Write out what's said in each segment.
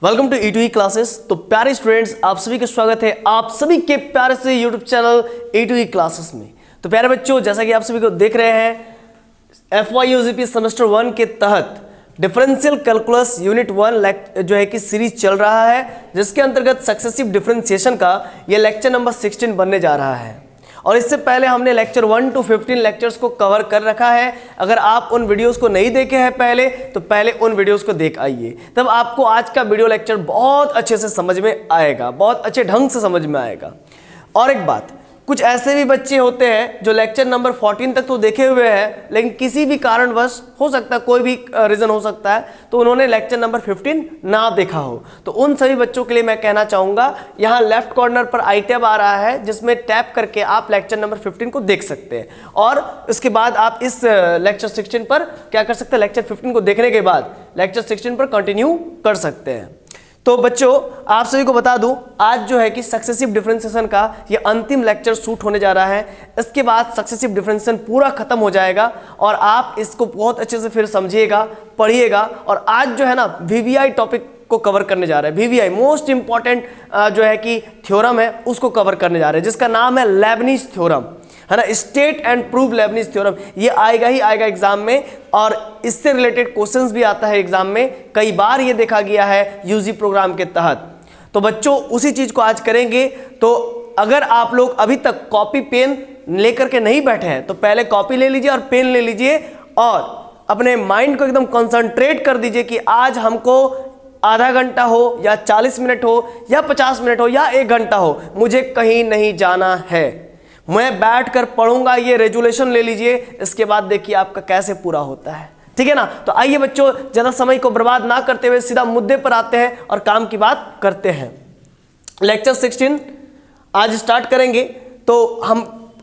Welcome to E2E classes. तो प्यारे students, आप सभी का स्वागत है आप सभी के प्यारे से यूट्यूब चैनल E2E क्लासेस में। तो प्यारे बच्चों, जैसा कि आप सभी को देख रहे हैं FYUGP सेमेस्टर 1 के तहत डिफरेंशियल कैलकुलस यूनिट 1 जो है कि सीरीज चल रहा है, जिसके अंतर्गत सक्सेसिव डिफरेंशिएशन का ये लेक्चर नंबर 16 बनने जा रहा है। और इससे पहले हमने लेक्चर 1 to 15 लेक्चर्स को कवर कर रखा है। अगर आप उन वीडियोस को नहीं देखे हैं पहले, तो पहले उन वीडियोस को देख आइए, तब आपको आज का वीडियो लेक्चर बहुत अच्छे से समझ में आएगा, बहुत अच्छे ढंग से समझ में आएगा। और एक बात, कुछ ऐसे भी बच्चे होते हैं जो लेक्चर नंबर 14 तक तो देखे हुए हैं, लेकिन किसी भी कारणवश, हो सकता है कोई भी रीज़न हो सकता है, तो उन्होंने लेक्चर नंबर 15 ना देखा हो। तो उन सभी बच्चों के लिए मैं कहना चाहूँगा, यहाँ लेफ्ट कॉर्नर पर आई टैब आ रहा है, जिसमें टैप करके आप लेक्चर नंबर 15 को देख सकते हैं। और उसके बाद आप इस लेक्चर 16 पर क्या कर सकते हैं, लेक्चर 15 को देखने के बाद लेक्चर 16 पर कंटिन्यू कर सकते हैं। तो बच्चों, आप सभी को बता दूं, आज जो है कि सक्सेसिव डिफरेंशिएशन का ये अंतिम लेक्चर शूट होने जा रहा है। इसके बाद सक्सेसिव डिफरेंशिएशन पूरा खत्म हो जाएगा और आप इसको बहुत अच्छे से फिर समझिएगा, पढ़िएगा। और आज जो है ना, VVI टॉपिक को कवर करने जा रहे हैं। VVI मोस्ट इंपॉर्टेंट जो है कि थ्योरम है, उसको कवर करने जा रहे हैं, जिसका नाम है लेबनिज थ्योरम, है ना, state and prove Lebanese theorem. ये आएगा ही आएगा एग्जाम में, और इससे रिलेटेड क्वेश्चंस भी आता है एग्जाम में। कई बार ये देखा गया है यूजी प्रोग्राम के तहत। तो बच्चों, उसी चीज को आज करेंगे। तो अगर आप लोग अभी तक कॉपी पेन लेकर के नहीं बैठे हैं, तो पहले कॉपी ले लीजिए और पेन ले लीजिए, और अपने माइंड को एकदम कंसंट्रेट कर दीजिए कि आज हमको आधा घंटा हो या 40 मिनट हो या 50 मिनट हो या 1 घंटा हो, मुझे कहीं नहीं जाना है, मैं बैठकर पढ़ूंगा। ये रेजुलेशन ले लीजिए, इसके बाद देखिए आपका कैसे पूरा होता है। ठीक है ना। तो आइए बच्चों, ज़्यादा समय को बर्बाद ना करते हुए सीधा मुद्दे पर आते हैं और काम की बात करते हैं। लेक्चर 16 आज स्टार्ट करेंगे। तो हम,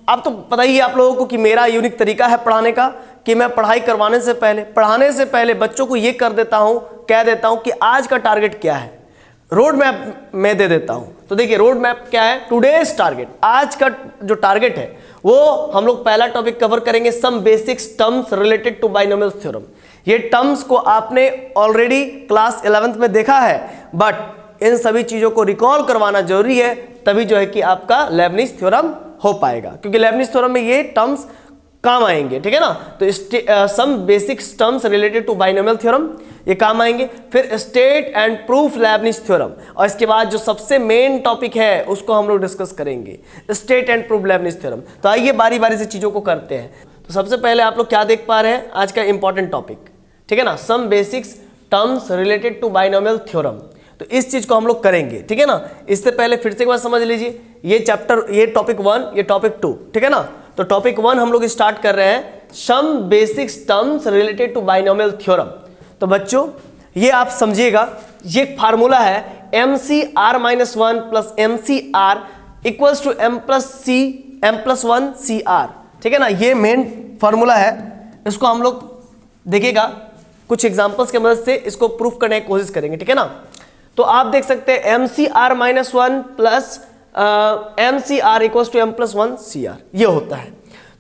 अब तो पता ही है आप लोगों को कि मेरा यूनिक तरीका है पढ़ाने का, कि मैं पढ़ाई करवाने से पहले बच्चों को ये कर देता हूँ, कह देता हूँ कि आज का टारगेट क्या है, रोड मैप मैं दे देता हूं। तो देखिए, रोड मैप क्या है, टुडेज टारगेट, आज का जो टारगेट है वो हम लोग पहला टॉपिक कवर करेंगे, some basics terms related to binomial theorem. ये टर्म्स को आपने ऑलरेडी क्लास 11th में देखा है, बट इन सभी चीजों को रिकॉल करवाना जरूरी है, तभी जो है कि आपका लेबनिज थ्योरम हो पाएगा, क्योंकि लेबनिज थ्योरम में ये टर्म्स काम आएंगे। ठीक है ना। तो some basic terms related to binomial theorem ये काम आएंगे। फिर state and proof Leibniz theorem, और इसके बाद जो सबसे मेन टॉपिक है उसको हम लोग डिस्कस करेंगे, state and proof Leibniz theorem. तो आइए बारी बारी से चीजों को करते हैं। तो सबसे पहले आप लोग क्या देख पा रहे हैं, आज का इंपॉर्टेंट टॉपिक, ठीक है ना, some basics terms related to binomial theorem. तो इस चीज को हम लोग करेंगे। ठीक है ना। इससे पहले फिर से एक बार समझ लीजिए, ये चैप्टर, ये टॉपिक 1, ये टॉपिक 2। ठीक है ना। तो टॉपिक 1 हम लोग स्टार्ट कर रहे हैं, some basics terms related to binomial theorem. तो बच्चों, ये आप समझिएगा, ये फार्मूला है MCR-1 plus MCR equals to M+1CR। ठीक है ना। ये मेन फार्मूला है, इसको हम लोग देखिएगा कुछ एग्जांपल्स की मदद से इसको प्रूफ करने की कोशिश करेंगे। ठीक है ना। तो आप देख सकते हैं MCR-1 plus MCR equals to M+1CR, ये होता है।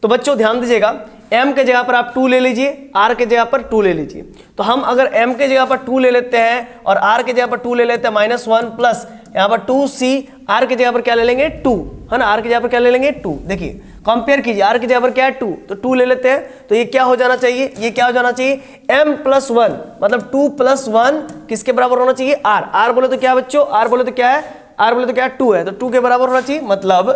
तो बच्चों ध्यान दीजिएगा, M के जगह पर आप 2 ले लीजिए, R के जगह पर 2 ले लीजिए। तो हम अगर M के जगह पर 2 ले लेते हैं और R के जगह पर 2 ले लेते हैं -1 प्लस यहाँ पर 2C, R के जगह पर क्या ले लेंगे 2, है ना, R के जगह पर क्या ले लेंगे 2। देखिए कंपेयर कीजिए, R की जगह पर क्या है 2, तो 2 ले लेते हैं। तो ये क्या हो जाना चाहिए, ये क्या हो जाना चाहिए, M+1, मतलब 2 + 1 किसके बराबर होना चाहिए, R। R बोले तो क्या बच्चों, R बोले तो क्या है, R बोले तो क्या है 2 है, तो 2 के बराबर होना चाहिए। मतलब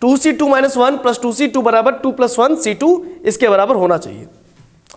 2C2 - 1 प्लस 2C2 बराबर 2 + 1C2 इसके बराबर होना चाहिए।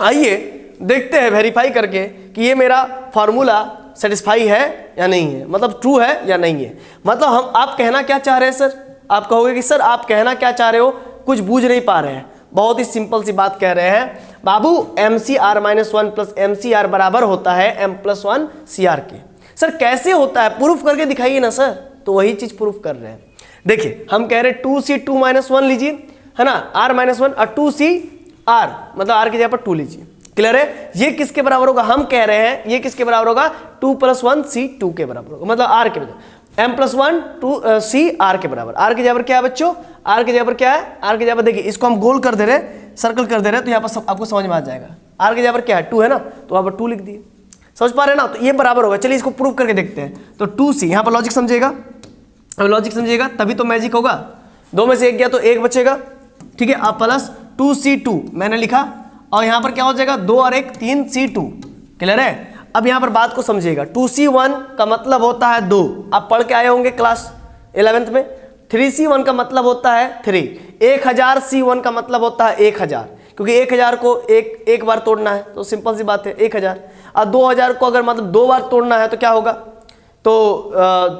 आइए देखते हैं वेरीफाई करके कि ये मेरा फार्मूला सेटिस्फाई है या नहीं है, मतलब ट्रू है या नहीं है। मतलब हम, आप कहना क्या चाह रहे हैं सर, आप कहोगे कि सर आप कहना क्या चाह रहे हो, कुछ बूझ नहीं पा रहे हैं। बहुत ही सिंपल सी बात कह रहे हैं बाबू, MCR-1 प्लस MCR बराबर होता है M+1CR के। सर कैसे होता है, प्रूफ करके दिखाइए ना सर। तो वही चीज प्रूफ कर रहे हैं। देखिए हम कह रहे हैं 2C2 - 1 लीजिए, है ना, R-1 और 2CR, मतलब R की जगह पर 2 लीजिए। क्लियर है। ये किसके बराबर होगा, हम कह रहे हैं ये किसके बराबर होगा, 2 + 1C2 के बराबर होगा, मतलब R के बराबर। M+1 2CR के बराबर। R की जगह पर क्या है बच्चों, R की जगह पर क्या है, R की जगह पर देखिए, इसको हम गोल कर दे रहे, सर्कल कर दे रहे, तो यहाँ पर आपको समझ में आ जाएगा। R की जगह पर क्या है 2 है ना, तो वहाँ पर 2 लिख दिए। समझ पा रहे हैं ना। तो ये बराबर होगा, चलिए इसको प्रूव करके देखते हैं। तो 2c, यहाँ पर लॉजिक समझिएगा, लॉजिक समझिएगा तभी तो मैजिक होगा। 2 में से 1 गया तो 1 बचेगा, ठीक है। अब प्लस 2c2 मैंने लिखा, और यहाँ पर क्या हो जाएगा 2 और 1 3c2, क्लियर है। अब यहाँ पर बात को समझिएगा, 2c1 का मतलब होता है 2, आप पढ़ के आए होंगे क्लास 11th में। 3c1 का मतलब होता है 3, 1000 c1 का मतलब होता है 1000, क्योंकि 1000 को एक बार तोड़ना है तो सिंपल सी बात है 1000। और 2000 को अगर मतलब 2 बार तोड़ना है तो क्या होगा, तो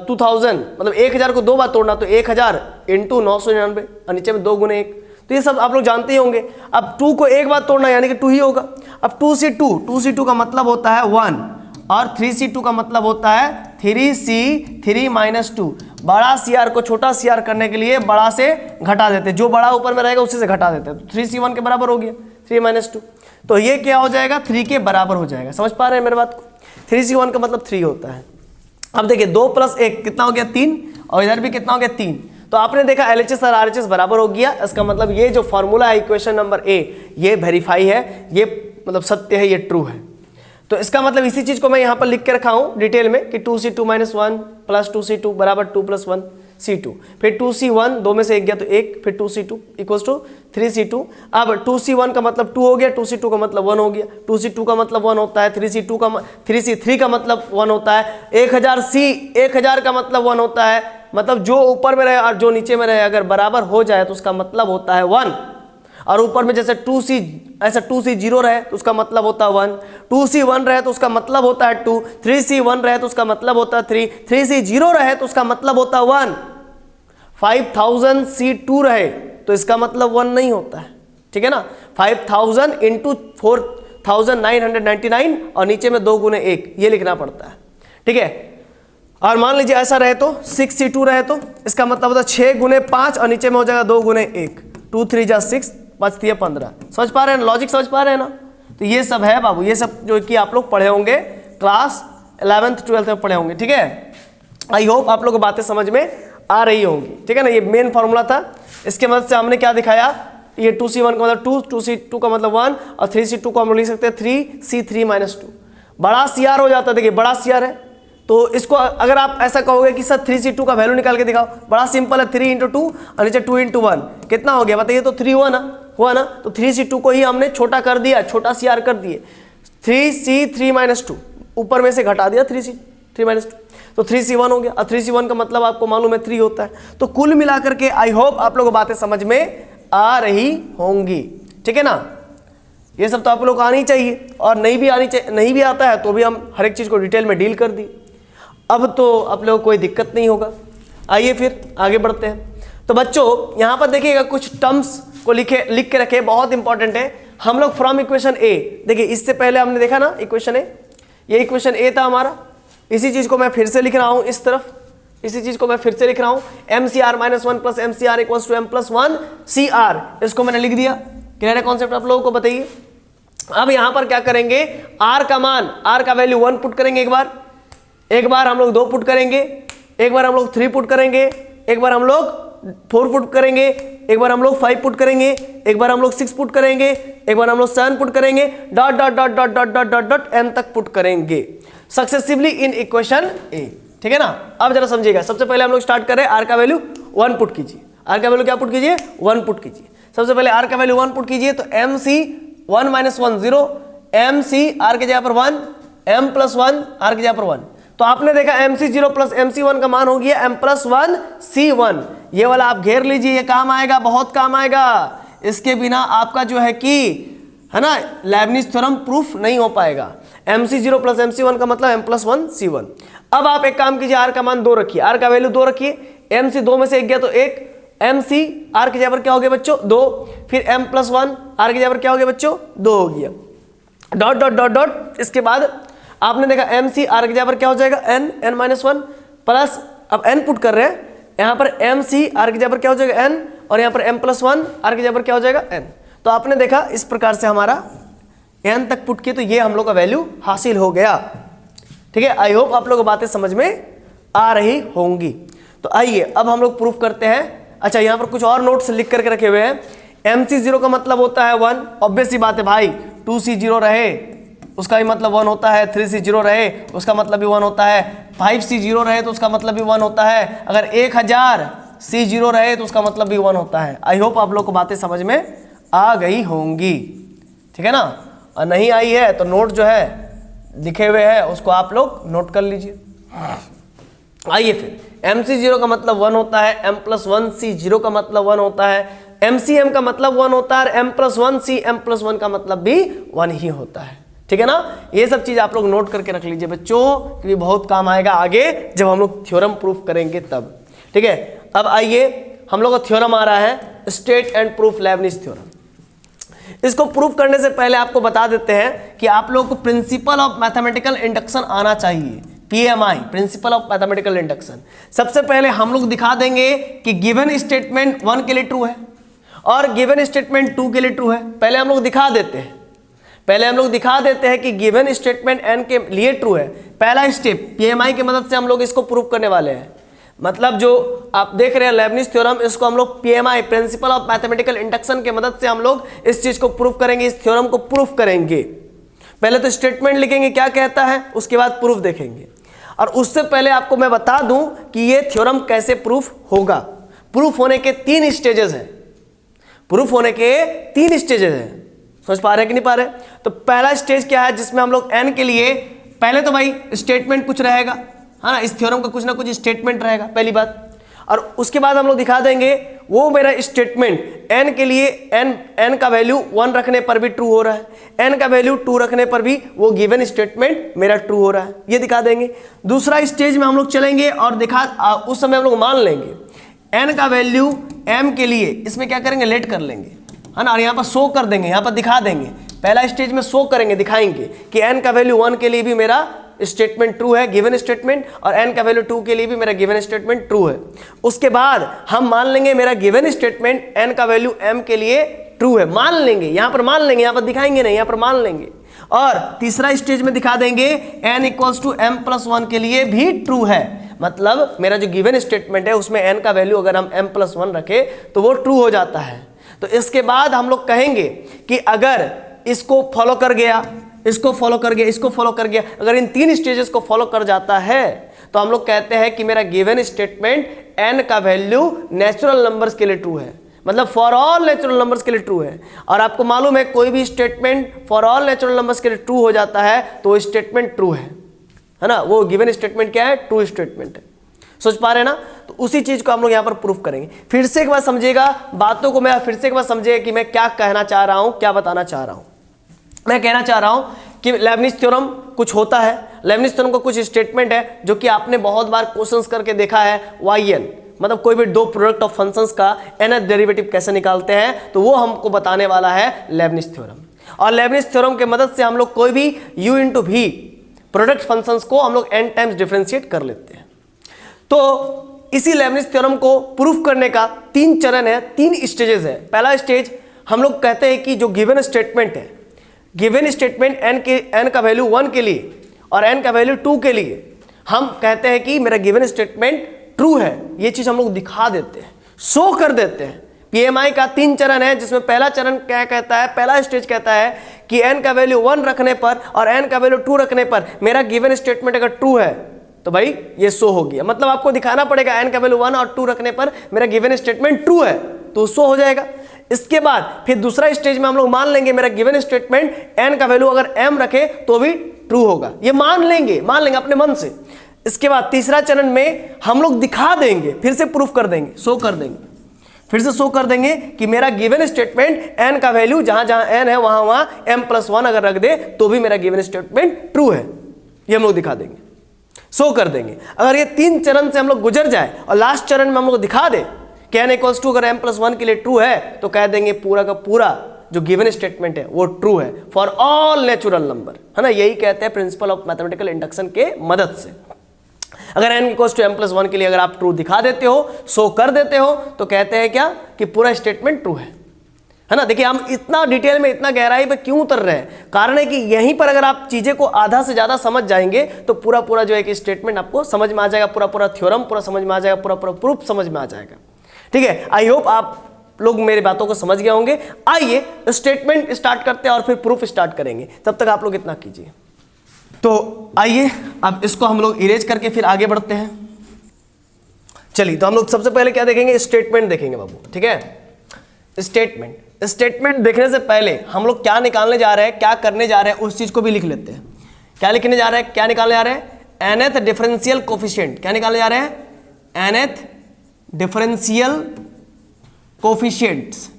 2000 मतलब 1000 को 2 बार तोड़ना तो 1000 इंटू 999 और नीचे में 2 गुने 1, तो ये सब आप लोग जानते ही होंगे। अब 2 को एक बार तोड़ना यानी कि 2 ही होगा। अब 2c2 का मतलब होता है 1 और 3c2 का मतलब होता है 3c3 माइनस 2। बड़ा CR को छोटा CR करने के लिए बड़ा से घटा देते हैं, जो बड़ा ऊपर में रहेगा उसी से घटा देते हैं, तो 3c1 के बराबर हो गया 3 माइनस 2। तो ये क्या हो जाएगा 3 के बराबर हो जाएगा। समझ पा रहे हैं मेरे बात को, 3c1 का मतलब 3 होता है। अब देखिए 2 + 1 कितना हो गया 3, और इधर भी कितना हो गया 3। तो आपने देखा LHS और RHS बराबर हो गया। इसका मतलब ये जो फॉर्मूला है इक्वेशन नंबर A, ये वेरीफाई है, ये मतलब सत्य है, ये ट्रू है। तो इसका मतलब इसी चीज को मैं यहाँ पर लिख के रखा हूँ डिटेल में कि 2c2 - 1 + 2c2 बराबर 2 + 1c2, फिर 2c1 2 में से 1 गया तो 1, फिर 2c2 = 3c2। अब 2c1 का मतलब 2 हो गया, 2c2 का मतलब 1 हो गया, 2c2 का मतलब 1 होता है, 3c3 का मतलब 1 होता है, 1000 का मतलब 1 होता है। मतलब जो ऊपर में रहे और जो नीचे में रहे अगर बराबर हो जाए तो उसका मतलब होता है 1। और ऊपर में जैसे 2c ऐसा 2c0 रहे तो उसका मतलब होता है 1, 2c1 रहे तो उसका मतलब होता है 2, 3c1 रहे तो उसका मतलब होता है 3, 3c0 रहे तो उसका मतलब होता है 1, 5000 c2 रहे तो इसका मतलब 1 नहीं होता है, ठीक है ना। 5000 इंटू 4999 और नीचे में 2 गुने 1 ये लिखना पड़ता है, ठीक है। और मान लीजिए ऐसा रहे तो 6c2 रहे तो इसका मतलब होता है 6 गुने 5 और नीचे में हो जाएगा 2 गुने 1, 2 3 जा 6, 5 3 15। समझ पा रहे हैं, लॉजिक समझ पा रहे हैं ना। तो ये सब है बाबू, ये सब जो कि आप लोग पढ़े होंगे क्लास 11th 12th में पढ़े होंगे, ठीक है। आई होप आप लोग को बातें समझ में आ रही होंगी, ठीक है ना। ये मेन फॉर्मूला था, इसके मदद से हमने क्या दिखाया, ये 2c1 का मतलब 2, 2c2 का मतलब 1 और 3c2 को हम लोग लिख सकते हैं 3c3 - 2। बड़ा CR हो जाता है, देखिए बड़ा CR है तो इसको अगर आप ऐसा कहोगे कि सर 3c2 का वैल्यू निकाल के दिखाओ, बड़ा सिंपल है, 3 × 2 और नीचे 2 × 1 कितना हो गया बताइए, तो 3 हुआ ना। तो 3c2 को ही हमने छोटा कर दिया, छोटा CR कर दिए, 3c3 - 2 ऊपर में से घटा दिया 3c3 - 2 तो 3c1 हो गया। और 3c1 का मतलब आपको मालूम है 3 होता है। तो कुल मिलाकर के आई होप आप लोग को बातें समझ में आ रही होंगी, ठीक है ना। ये सब तो आप लोग को आनी चाहिए, और नहीं भी आनी चाहिए, नहीं भी आता है तो भी हम हर एक चीज़ को डिटेल में डील कर दी। अब तो आप लोगों को कोई दिक्कत नहीं होगा। आइए फिर आगे बढ़ते हैं। तो बच्चों यहाँ पर देखिएगा कुछ टर्म्स को लिख के रखे, बहुत इंपॉर्टेंट है। हम लोग फ्रॉम इक्वेशन A, देखिए इससे पहले हमने देखा ना इक्वेशन A, ये इक्वेशन A था हमारा। इसी चीज़ को मैं फिर से लिख रहा हूँ इस तरफ, इसी चीज़ को मैं फिर से लिख रहा हूँ, MCR - 1 + MCR = M+1CR, इसको मैंने लिख दिया। क्लियर है कॉन्सेप्ट आप लोगों को, बताइए। अब यहाँ पर क्या करेंगे, R का मान, R का वैल्यू 1 पुट करेंगे, एक बार हम लोग 2 पुट करेंगे, एक बार हम लोग 3 पुट करेंगे, एक बार हम लोग 4 पुट करेंगे, एक बार हम लोग 5 पुट करेंगे, एक बार हम लोग 6 पुट करेंगे, एक बार हम लोग 7 पुट करेंगे, dot dot dot dot dot dot dot dot n तक पुट करेंगे सक्सेसिवली इन इक्वेशन A, ठीक है ना। अब जरा समझिएगा, सबसे पहले हम लोग स्टार्ट करें, R का वैल्यू 1 पुट कीजिए। R का वैल्यू क्या पुट कीजिए, 1 पुट कीजिए। सबसे पहले R का वैल्यू 1 पुट कीजिए, तो MC 1 - 1 0, MC R के जगह पर 1, M+1 R के जगह पर 1। तो आपने देखा MC0 + MC1 का मान हो गया M+1C1। ये वाला आप घेर लीजिए, ये काम आएगा, बहुत काम आएगा। इसके बिना आपका जो है कि है ना लेबनिज थ्योरम प्रूफ नहीं हो पाएगा। MC0 + MC1 का मतलब M+1C1। अब आप एक काम कीजिए, R का मान 2 रखिए, R का वैल्यू 2 रखिए, MC 2 में से 1 गया तो 1, MC R के जगह पर क्या हो गया बच्चों 2, फिर M+1 R के जगह पर क्या हो गया बच्चों 2 हो गया, डॉट डॉट डॉट डॉट। इसके बाद आपने देखा MC R की जगह पर क्या हो जाएगा n-1 प्लस, अब n पुट कर रहे हैं, यहाँ पर MC R की जगह पर क्या हो जाएगा n, और यहाँ पर M+1 R की जगह पर क्या हो जाएगा n। तो आपने देखा इस प्रकार से हमारा n तक पुट किए, तो ये हम लोग का वैल्यू हासिल हो गया, ठीक है। आई होप आप लोग को बातें समझ में आ रही होंगी। तो आइए अब हम लोग प्रूफ करते हैं। अच्छा, यहाँ पर कुछ और नोट्स लिख करके रखे हुए हैं। MC0 का मतलब होता है 1, ऑब्वियस सी बात है भाई, 2C0 रहे उसका भी मतलब 1 होता है, 3C 0 रहे उसका मतलब भी 1 होता है, 5C 0 रहे तो उसका मतलब भी 1 होता है, अगर 1000C 0 रहे तो उसका मतलब भी 1 होता है। आई होप आप लोग को बातें समझ में आ गई होंगी, ठीक है ना। और नहीं आई है तो नोट जो है लिखे हुए है उसको आप लोग नोट कर लीजिए। आइए फिर, MC0 का मतलब 1 होता है, M+1C 0 का मतलब 1 होता है, MCM का मतलब 1 होता है, और M+1C M+1 का मतलब भी 1 ही होता है, ठीक है ना। ये सब चीज आप लोग नोट करके रख लीजिए बच्चों, क्योंकि बहुत काम आएगा आगे जब हम लोग थ्योरम प्रूफ करेंगे तब, ठीक है। अब आइए हम लोग का थ्योरम आ रहा है state and proof Leibniz theorem. इसको प्रूफ करने से पहले आपको बता देते हैं कि आप लोग को प्रिंसिपल ऑफ मैथमेटिकल इंडक्शन आना चाहिए, PMI, principle of mathematical induction. सबसे पहले हम लोग दिखा देंगे कि गिवन स्टेटमेंट 1 के लिए ट्रू है और गिवन स्टेटमेंट 2 के लिए ट्रू है। पहले हम लोग दिखा देते हैं कि गिवन स्टेटमेंट n के लिए ट्रू है। पहला स्टेप PMI की मदद से हम लोग इसको प्रूफ करने वाले हैं। मतलब जो आप देख रहे हैं लेबनिज थ्योरम, इसको हम लोग PMI, principle of mathematical induction के मदद से हम लोग इस चीज को प्रूफ करेंगे, इस थ्योरम को प्रूफ करेंगे। पहले तो स्टेटमेंट लिखेंगे क्या कहता है, उसके बाद प्रूफ देखेंगे। और उससे पहले आपको मैं बता दूं कि ये थ्योरम कैसे प्रूफ होगा। प्रूफ होने के 3 स्टेजेस हैं, प्रूफ होने के 3 स्टेजेस हैं, समझ पा रहे हैं कि नहीं पा रहे। तो पहला स्टेज क्या है, जिसमें हम लोग n के लिए पहले तो भाई स्टेटमेंट कुछ रहेगा, हाँ ना, इस थ्योरम का कुछ ना कुछ स्टेटमेंट रहेगा पहली बात। और उसके बाद हम लोग दिखा देंगे वो मेरा स्टेटमेंट n के लिए n का वैल्यू 1 रखने पर भी ट्रू हो रहा है, n का वैल्यू 2 रखने पर भी वो गिवन स्टेटमेंट मेरा ट्रू हो रहा है, ये दिखा देंगे। दूसरा स्टेज में हम लोग चलेंगे और उस समय हम लोग मान लेंगे n का वैल्यू m के लिए, इसमें क्या करेंगे, लेट कर लेंगे, है ना, और यहाँ पर शो कर देंगे, यहाँ पर दिखा देंगे। पहला स्टेज में शो करेंगे, दिखाएंगे कि n का वैल्यू 1 के लिए भी मेरा स्टेटमेंट ट्रू है, गिवन स्टेटमेंट, और n का वैल्यू 2 के लिए भी मेरा गिवन स्टेटमेंट ट्रू है। उसके बाद हम मान लेंगे मेरा गिवन स्टेटमेंट n का वैल्यू m के लिए ट्रू है, मान लेंगे, यहाँ पर मान लेंगे, यहाँ पर दिखाएंगे नहीं, यहाँ पर मान लेंगे। और तीसरा स्टेज में दिखा देंगे n = m+1 के लिए भी ट्रू है, मतलब मेरा जो गिवन स्टेटमेंट है उसमें n का वैल्यू अगर हम m+1 रखे तो वो ट्रू हो जाता है। तो इसके बाद हम लोग कहेंगे कि अगर इसको फॉलो कर गया, इसको फॉलो कर गया, इसको फॉलो कर गया, अगर इन 3 स्टेजेस को फॉलो कर जाता है तो हम लोग कहते हैं कि मेरा गिवन स्टेटमेंट n का वैल्यू नेचुरल नंबर्स के लिए ट्रू है, मतलब फॉर ऑल नेचुरल नंबर्स के लिए ट्रू है। और आपको मालूम है कोई भी statement for all natural numbers के लिए ट्रू हो जाता है तो वो स्टेटमेंट ट्रू है ना, वो गिवन स्टेटमेंट क्या है, ट्रू स्टेटमेंट है। सोच पा रहे हैं ना। तो उसी चीज को हम लोग यहाँ पर प्रूफ करेंगे। फिर से एक बार समझिएगा बातों को, मैं फिर से एक बार समझिएगा कि मैं क्या कहना चाह रहा हूँ, क्या बताना चाह रहा हूँ। मैं कहना चाह रहा हूँ कि लेबनिज थ्योरम कुछ होता है, लेबनिज थ्योरम का कुछ स्टेटमेंट है जो कि आपने बहुत बार क्वेश्चंस करके देखा है। yn मतलब कोई भी दो प्रोडक्ट ऑफ फंक्शंस का nth डेरिवेटिव कैसे निकालते हैं, तो वो हमको बताने वाला है लेबनिज थ्योरम। और लेबनिज थ्योरम के मदद से हम लोग कोई भी u × v प्रोडक्ट फंक्शंस को हम लोग n टाइम्स डिफरेंशिएट कर लेते हैं। तो इसी लेबनिज थ्योरम को प्रूफ करने का 3 चरण है, 3 स्टेजेस है। पहला स्टेज हम लोग कहते हैं कि जो गिवन स्टेटमेंट है, गिवन स्टेटमेंट n का वैल्यू 1 के लिए और n का वैल्यू 2 के लिए हम कहते हैं कि मेरा गिवन स्टेटमेंट ट्रू है। ये चीज हम लोग दिखा देते हैं, शो कर देते हैं। PMI का 3 चरण है, जिसमें पहला चरण क्या कहता है, पहला स्टेज कहता है कि n का वैल्यू 1 रखने पर और n का वैल्यू 2 रखने पर मेरा गिवन स्टेटमेंट अगर ट्रू है तो भाई ये शो हो गया। मतलब आपको दिखाना पड़ेगा n का वैल्यू 1 और 2 रखने पर मेरा गिवन स्टेटमेंट ट्रू है तो शो हो जाएगा। इसके बाद फिर दूसरा स्टेज में हम लोग मान लेंगे मेरा गिवन स्टेटमेंट n का वैल्यू अगर m रखे तो भी ट्रू होगा, ये मान लेंगे अपने मन से। इसके बाद तीसरा चरण में हम लोग दिखा देंगे, फिर से प्रूफ कर देंगे, शो कर देंगे, फिर से शो कर देंगे कि मेरा गिवन स्टेटमेंट n का वैल्यू जहां जहां n है वहां वहां m+1 अगर रख दे तो भी मेरा गिवन स्टेटमेंट ट्रू है। ये हम लोग दिखा देंगे, शो कर देंगे। अगर ये 3 चरण से हम लोग गुजर जाए और लास्ट चरण में हम लोग दिखा दे कि n = अगर m+1 के लिए ट्रू है तो कह देंगे पूरा का पूरा जो गिवन स्टेटमेंट है वो ट्रू है फॉर ऑल नेचुरल नंबर, है ना। यही कहते हैं प्रिंसिपल ऑफ मैथमेटिकल इंडक्शन के मदद से। अगर n = m+1 के लिए अगर आप ट्रू दिखा देते हो, शो कर देते हो, तो कहते हैं क्या कि पूरा स्टेटमेंट ट्रू है ना। देखिए हम इतना डिटेल में, इतना गहराई पे क्यों उतर रहे हैं, कारण है कि यहीं पर अगर आप चीजें को आधा से ज्यादा समझ जाएंगे तो पूरा जो एक स्टेटमेंट आपको समझ में आ जाएगा, पूरा थ्योरम पूरा समझ में आ जाएगा, पूरा प्रूफ समझ में आ जाएगा। ठीक है, आई होप आप लोग मेरी बातों को समझ गए होंगे। आइए स्टेटमेंट स्टार्ट करते हैं और फिर प्रूफ स्टार्ट करेंगे, तब तक आप लोग इतना कीजिए। तो आइए अब इसको हम लोग इरेज करके फिर आगे बढ़ते हैं। चलिए, तो हम लोग सबसे पहले क्या देखेंगे, स्टेटमेंट देखेंगे बाबू, ठीक है। स्टेटमेंट देखने से पहले हम लोग क्या निकालने जा रहे हैं, क्या करने जा रहे हैं, उस चीज को भी लिख लेते हैं। क्या लिखने जा रहे हैं, क्या निकालने जा रहे हैं, nth डिफरेंशियल कोफिशिएंट। क्या निकालने जा रहे हैं, nth differential coefficients,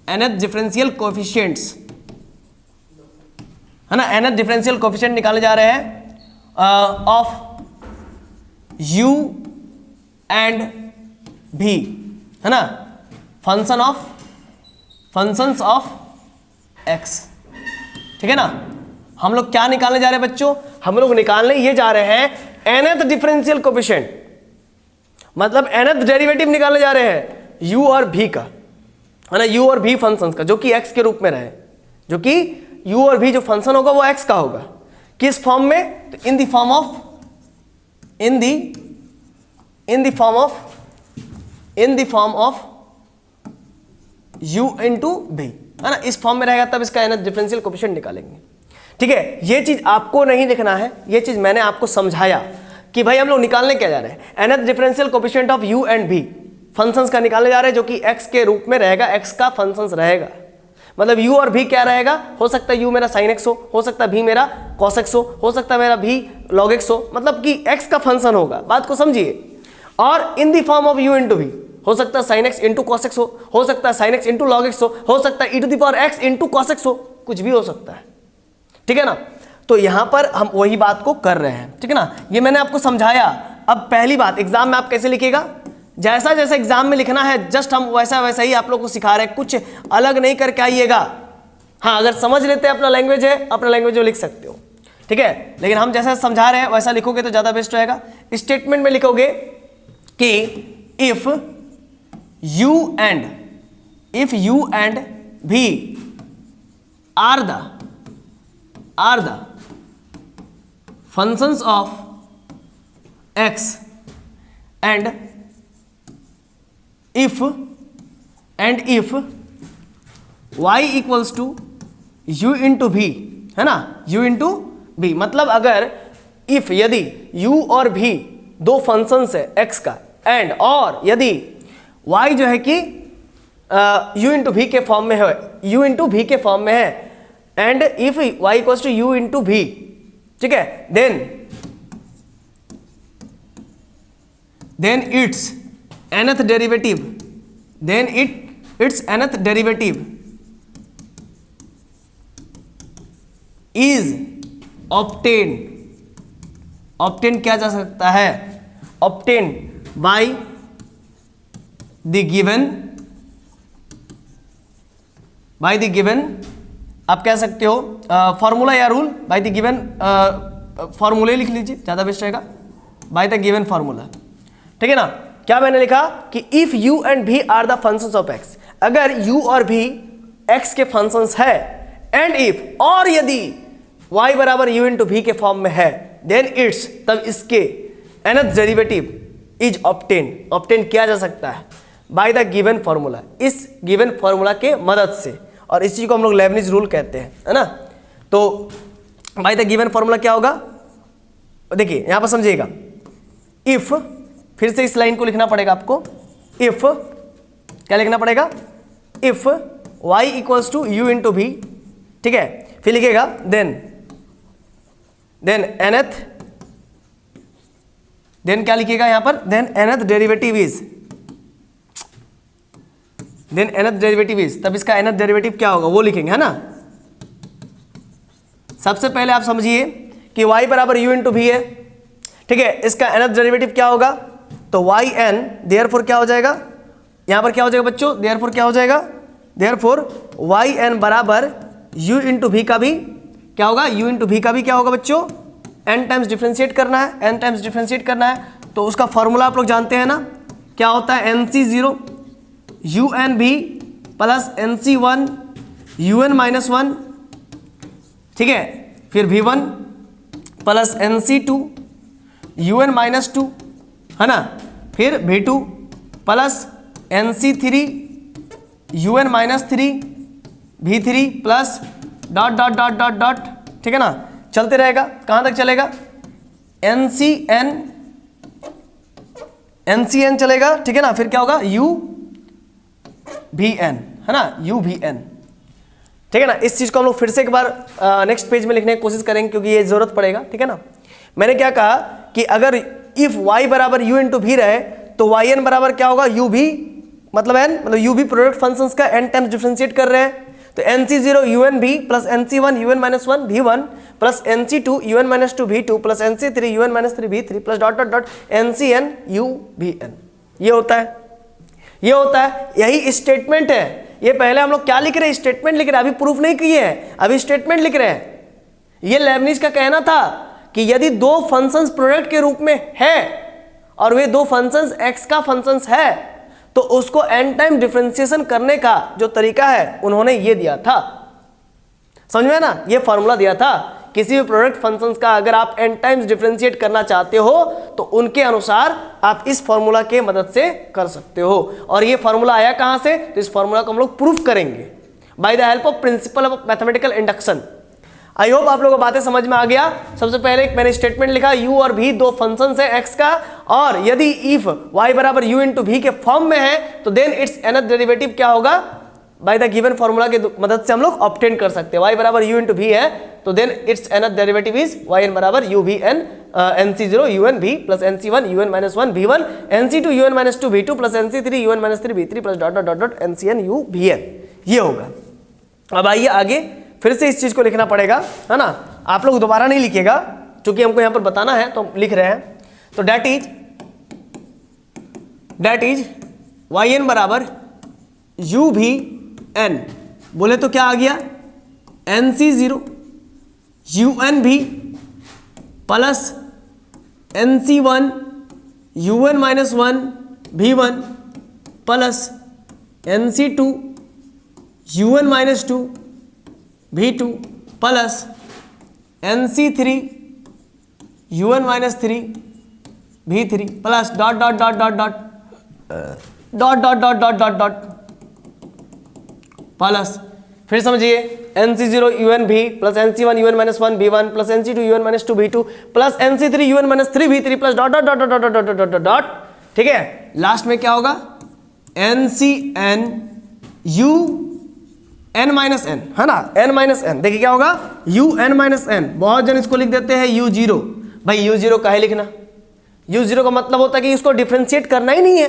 nth differential coefficients, है ना। nth डिफरेंशियल कोफिशिएंट निकालने जा रहे हैं ऑफ u एंड v, है ना, फंक्शंस ऑफ x, ठीक है ना। हम लोग क्या निकालने जा रहे हैं बच्चों, हम लोग निकालने ये जा रहे हैं nth डिफरेंशियल कोफिशिएंट, मतलब nth डेरिवेटिव निकालने जा रहे हैं u और v का, है ना, u और v फंक्शंस का, जो कि x के रूप में रहे, जो कि u और v जो फंक्शन होगा वो x का होगा। किस फॉर्म में, तो इन the form of u into v, है ना, इस फॉर्म में रहेगा, तब इसका nth डिफरेंशियल कोफिशिएंट निकालेंगे, ठीक है। ये चीज आपको नहीं लिखना है, ये चीज मैंने आपको समझाया कि भाई हम लोग निकालने क्या जा रहे हैं, nth differential coefficient of u and v functions का निकालने जा रहे हैं, जो कि x के रूप में रहेगा, x का फंक्शंस रहेगा। मतलब u और v क्या रहेगा, हो सकता है u मेरा sin x हो सकता है v मेरा cos x हो सकता है मेरा v log x हो, मतलब कि x का फंक्शन होगा, बात को समझिए। और in the form of u into v, हो सकता है sin x into cos x हो सकता है sin x into log x हो सकता है e to the power x into cos x हो, कुछ भी हो सकता है, ठीक है ना। तो यहां पर हम वही बात को कर रहे हैं, ठीक है ना, ये मैंने आपको समझाया। अब पहली बात, एग्जाम में आप कैसे लिखिएगा, जैसा जैसा एग्जाम में लिखना है जस्ट हम वैसा वैसा ही आप लोग को सिखा रहे हैं, कुछ अलग नहीं करके आइएगा। हाँ, अगर समझ लेते हैं अपना लैंग्वेज है, अपना लैंग्वेज में लिख सकते हो, ठीक है, लेकिन हम जैसा समझा रहे हैं वैसा लिखोगे तो ज़्यादा बेस्ट रहेगा। स्टेटमेंट में लिखोगे कि if u and v are the functions of x and if y equals to u into v, है ना, u into v, मतलब अगर if यदि u और v दो फंक्शंस है x का, एंड और यदि y जो है कि u into v के फॉर्म में है, u into v के फॉर्म में है, and if y equals to u into v, ठीक है, then its nth derivative is obtained किया जा सकता है, obtained by the given आप कह सकते हो फॉर्मूला या रूल, बाय द गिवन फॉर्मूले लिख लीजिए, ज़्यादा बेस्ट रहेगा, बाय द गिवन फॉर्मूला, ठीक है ना। क्या मैंने लिखा कि if u and v are the functions of x, अगर u और v x के फंक्शंस है, एंड इफ और यदि y बराबर u इंटू v के फॉर्म में है, देन इट्स, तब इसके nth डेरिवेटिव इज ऑब्टेन किया जा सकता है बाय द गिवन फॉर्मूला, इस गिवन फॉर्मूला के मदद से, और इस चीज को हम लोग लेबनिज रूल कहते हैं, है ना। तो बाय द गिवन फॉर्मूला क्या होगा, देखिए यहां पर समझिएगा, इफ, फिर से इस लाइन को लिखना पड़ेगा आपको, इफ क्या लिखना पड़ेगा, if y equals to u into v, ठीक है, फिर लिखिएगा देन क्या लिखिएगा यहां पर, देन nth डेरिवेटिव इज, तब इसका nth डेरिवेटिव क्या होगा वो लिखेंगे, है ना। सबसे पहले आप समझिए कि y बराबर u इंटू v है, ठीक है, इसका nth डेरिवेटिव क्या होगा, तो yn, देयरफॉर क्या हो जाएगा, यहां पर क्या हो जाएगा बच्चों, देयरफॉर क्या हो जाएगा, देयरफॉर yn बराबर u इंटू v का भी क्या होगा, u इंटू v का भी क्या होगा बच्चों, n टाइम्स डिफ्रेंशिएट करना है, तो उसका फॉर्मूला आप लोग जानते हैं ना, क्या होता है, nc0 un v plus nc1 un minus 1, ठीक है, फिर v1 plus nc2 un minus 2, है ना, फिर v2 plus nc3 UN minus 3 V3 plus dot dot dot dot dot, ठीक है ना, चलते रहेगा। कहां तक चलेगा? NCN चलेगा, ठीक है ना। फिर क्या होगा? UVN, है ना, UVN, ठीक है ना। इस चीज को हम लोग फिर से एक बार नेक्स्ट पेज में लिखने की कोशिश करेंगे क्योंकि ये जरूरत पड़ेगा, ठीक है ना। मैंने क्या कहा कि अगर इफ y बराबर u इंटू भी रहे तो yn बराबर क्या होगा? u भी, मतलब n, मतलब u भी प्रोडक्ट फंक्शंस का n टाइम्स डिफरेंशिएट कर रहे हैं, तो nc0 un भी plus nc1 un minus 1 v1 plus nc2 un minus 2 v2 plus nc3 un minus 3 v3 plus dot dot dot ncn uvn। ये होता है, ये होता है, यही स्टेटमेंट है। ये पहले हम लोग क्या लिख रहे हैं? स्टेटमेंट लिख रहे हैं, अभी प्रूफ नहीं किए हैं, अभी स्टेटमेंट लिख रहे हैं। ये लेबनिज का कहना था कि यदि दो फंक्शंस प्रोडक्ट के रूप में है और वे दो फंक्शंस x का फंक्शंस है तो उसको n टाइम डिफरेंशिएशन करने का जो तरीका है उन्होंने ये दिया था, समझ में ना, ये फॉर्मूला दिया था। किसी भी प्रोडक्ट फंक्शंस का अगर आप n टाइम्स डिफरेंशिएट करना चाहते हो तो उनके अनुसार आप इस फॉर्मूला के मदद से कर सकते हो। और ये फॉर्मूला आया कहां से? तो इस फॉर्मूला को हम लोग प्रूफ करेंगे by the help of principle of mathematical induction. I hope आप लोगों को बातें समझ में आ गया। सबसे पहले मैंने स्टेटमेंट लिखा, u और v दो फंक्शंस है x का, और यदि इफ y बराबर u इंटू v के फॉर्म में है तो देन इट्स nth डेरिवेटिव क्या होगा? बाय द गिवन फॉर्मूला की मदद से हम लोग ऑब्टेन कर सकते हैं। y बराबर u इंटू v है तो then it's nth derivative is yn बराबर u v n nc0 un v plus nc1 un minus 1 v1 nc2 un minus 2 v2 plus nc3 un minus 3 v3 plus dot dot dot ncn u vn। ये होगा। अब आइए आगे, फिर से इस चीज को लिखना पड़ेगा, है ना। आप लोग दोबारा नहीं लिखिएगा क्योंकि हमको यहां पर बताना है तो हम लिख रहे हैं। तो डेट इज yn बराबर uvn, बोले तो क्या आ गया? nc0 un भी plus nc1 un minus 1 v1 plus nc2 un minus 2 v2 plus nc3 un minus 3 v3 plus dot dot dot dot dot dot dot dot dot dot dot plus, फिर समझिए, nc0 un v plus nc1 un minus 1 v1 plus nc2 un minus 2 v2 plus nc3 un minus 3 v3 plus dot dot dot dot dot dot dot dot, ठीक है। Last में क्या होगा? ncn un minus n, है ना, n minus n। देखिए क्या होगा? un minus n। बहुत जन इसको लिख देते हैं u0। भाई u0 काहे लिखना? u0 का मतलब होता है कि इसको डिफरेंशिएट करना ही नहीं है,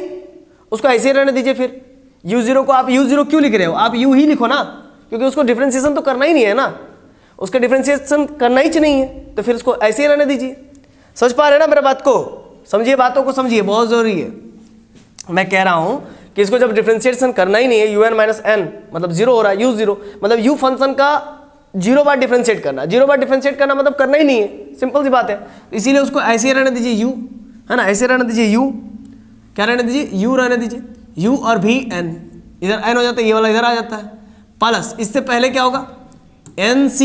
उसको ऐसे ही रहने दीजिए। फिर u0 को आप u0 क्यों लिख रहे हो? आप u ही लिखो ना, क्योंकि उसको डिफरेंशिएशन तो करना ही नहीं है ना, उसका डिफरेंशिएशन करना ही नहीं है, तो फिर उसको ऐसे ही रहने दीजिए। समझ पा रहे हैं ना मेरे बात को? समझिए, बातों को समझिए, बहुत जरूरी है। मैं कह रहा हूं कि इसको जब डिफरेंशिएशन करना ही नहीं है, un माइनस n मतलब जीरो हो रहा है, u0 मतलब u फंक्शन का 0 बार डिफरेंशिएट करना, 0 बार डिफरेंशिएट करना मतलब करना ही नहीं है, सिंपल सी बात है। इसीलिए उसको ऐसे ही रहने दीजिए u, है ना, ऐसे रहने दीजिए u, क्या रहने दीजिए? u रहने दीजिए, u और भी n, इधर n हो जाता है, ये वाला इधर आ जाता है, प्लस इससे पहले क्या होगा? nc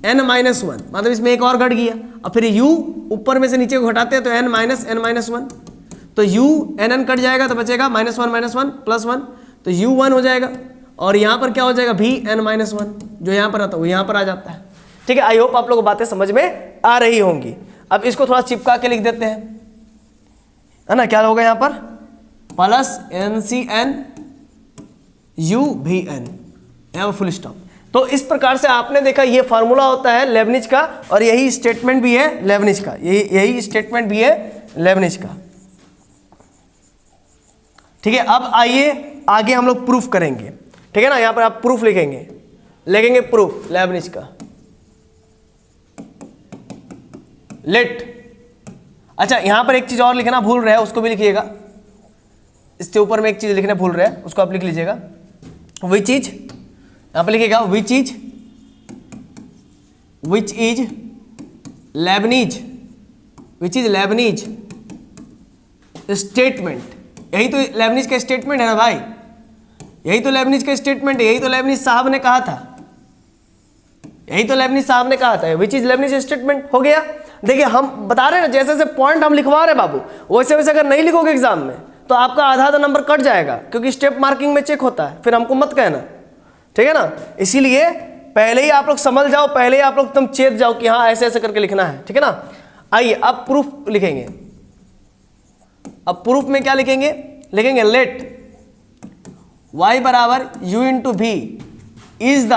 n माइनस 1, मतलब इसमें एक और घट गया, और फिर u ऊपर में से नीचे को घटाते हैं तो n माइनस n माइनस 1, तो u n कट जाएगा तो बचेगा माइनस 1 प्लस 1, तो u 1 हो जाएगा, और यहाँ पर क्या हो जाएगा? भी n माइनस 1, जो यहाँ पर आता है वो यहाँ पर आ जाता है, ठीक है। आई होप आप लोगों को बातें समझ में आ रही होंगी। अब इसको थोड़ा चिपका के लिख देते हैं, है ना। क्या होगा यहाँ पर? Plus ncn uvn, full stop. तो इस प्रकार से आपने देखा ये फार्मूला होता है लेबनिज का, और यही स्टेटमेंट भी है लेबनिज का, यही स्टेटमेंट भी है लेबनिज का, ठीक है। अब आइए आगे हम लोग प्रूफ करेंगे, ठीक है ना। यहां पर आप प्रूफ लिखेंगे प्रूफ लेबनिज का। लेट, अच्छा यहां पर एक चीज और लिखना भूल रहे हैं, उसको भी लिखिएगा। इसके ऊपर में एक चीज लिखना भूल रहे हैं, उसको आप लिख लीजिएगा। विच इज, यहां पर लिखिएगा विच इज लेबनिज स्टेटमेंट। यही तो लेबनिज का स्टेटमेंट है ना भाई, यही तो लेबनिज का स्टेटमेंट है, यही तो लेबनिज साहब ने कहा था, यही तो लेबनिज साहब ने कहा था। विच इज लेबनिज स्टेटमेंट हो गया। देखिए हम बता रहे हैं ना, जैसे जैसे पॉइंट हम लिखवा रहे बाबू, वैसे वैसे अगर नहीं लिखोगे एग्जाम में तो आपका आधा आधा नंबर कट जाएगा, क्योंकि स्टेप मार्किंग में चेक होता है, फिर हमको मत कहना, ठीक है ना। इसीलिए पहले ही आप लोग समझ जाओ, पहले ही आप लोग तुम चेत जाओ कि हाँ ऐसे ऐसे करके लिखना है, ठीक है ना। आइए अब प्रूफ लिखेंगे। अब प्रूफ में क्या लिखेंगे, लिखेंगे लेट y बराबर u इंटू भी is the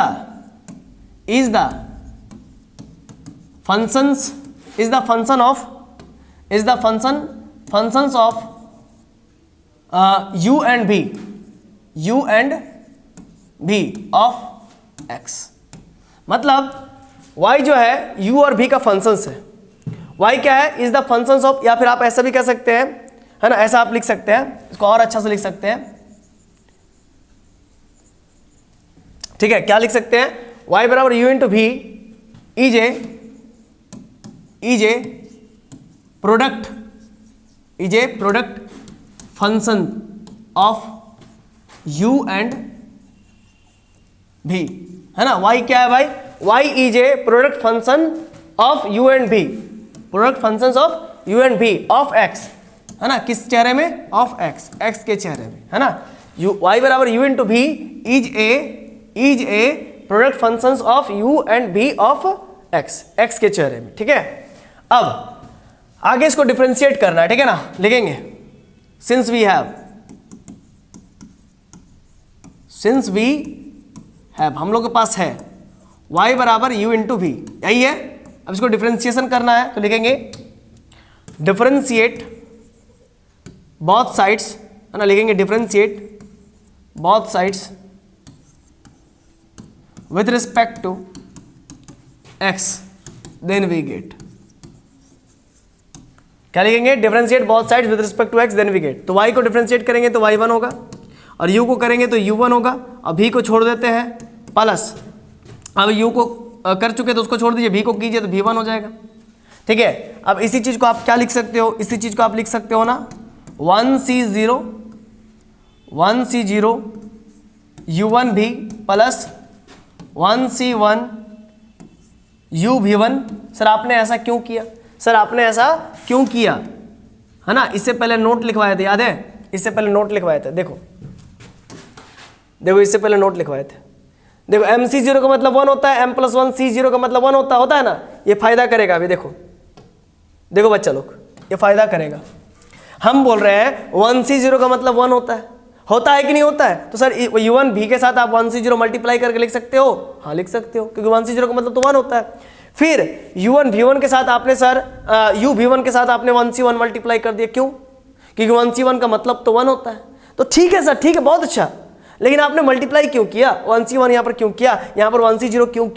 functions of u and v of x। मतलब y जो है u और v का फंक्शंस है। y क्या है, इज द फंक्शंस ऑफ, या फिर आप ऐसा भी कह सकते हैं, है ना, ऐसा आप लिख सकते हैं, इसको और अच्छा से लिख सकते हैं, ठीक है। क्या लिख सकते हैं, y बराबर u इंटू भी is a product function of u and v, है ना। y क्या है भाई, y is a product function of u and v, product functions of u and v of x, है ना, किस चेहरे में, ऑफ x, x के चेहरे में, है ना। y बराबर u into v is a product functions of u and v of x, x के चेहरे में, ठीक है। अब आगे इसको डिफरेंशिएट करना है, ठीक है ना। लिखेंगे सिंस वी हैव, हम लोग के पास है y बराबर u इंटू v, यही है। अब इसको डिफरेंशिएशन करना है तो लिखेंगे डिफरेंशिएट बोथ साइड्स, है ना, लिखेंगे differentiate both sides with respect to x, then we get, क्या लिखेंगे, differentiate both sides with respect to x, then we get. तो y को डिफरेंशिएट करेंगे तो y1 होगा, और u को करेंगे तो u1 होगा, और v को छोड़ देते हैं, प्लस अब u को कर चुके तो उसको छोड़ दीजिए, v को कीजिए तो v1 हो जाएगा, ठीक है। अब इसी चीज को आप क्या लिख सकते हो, इसी चीज को आप लिख सकते हो ना 1c0 u1 भी plus 1c1 u v1। Sir आपने ऐसा क्यों किया, सर आपने ऐसा क्यों किया, है ना। इससे पहले नोट लिखवाए थे, याद है, इससे पहले नोट लिखवाए थे, देखो इससे पहले नोट लिखवाए थे। देखो mc0 का मतलब 1 होता है, m + 1 c0 का मतलब 1 होता है ना। ये फायदा करेगा अभी, देखो बच्चा लोग, ये फायदा करेगा। हम बोल रहे हैं 1c0 का मतलब 1 होता है कि नहीं होता है। तो सर u1 v के साथ आप 1c0 मल्टीप्लाई करके लिख सकते हो, हाँ लिख सकते हो, क्योंकि 1c0 का मतलब तो 1 होता है। फिर u1 v1 के साथ आपने सर u v1 के साथ आपने 1c1 मल्टीप्लाई कर दिया, क्यों, क्योंकि 1c1 का मतलब तो 1 होता है। तो ठीक है सर, ठीक है, बहुत अच्छा, लेकिन आपने मल्टीप्लाई क्यों किया, 1c1 यहाँ पर क्यों किया, यहाँ पर 1c0 क्यों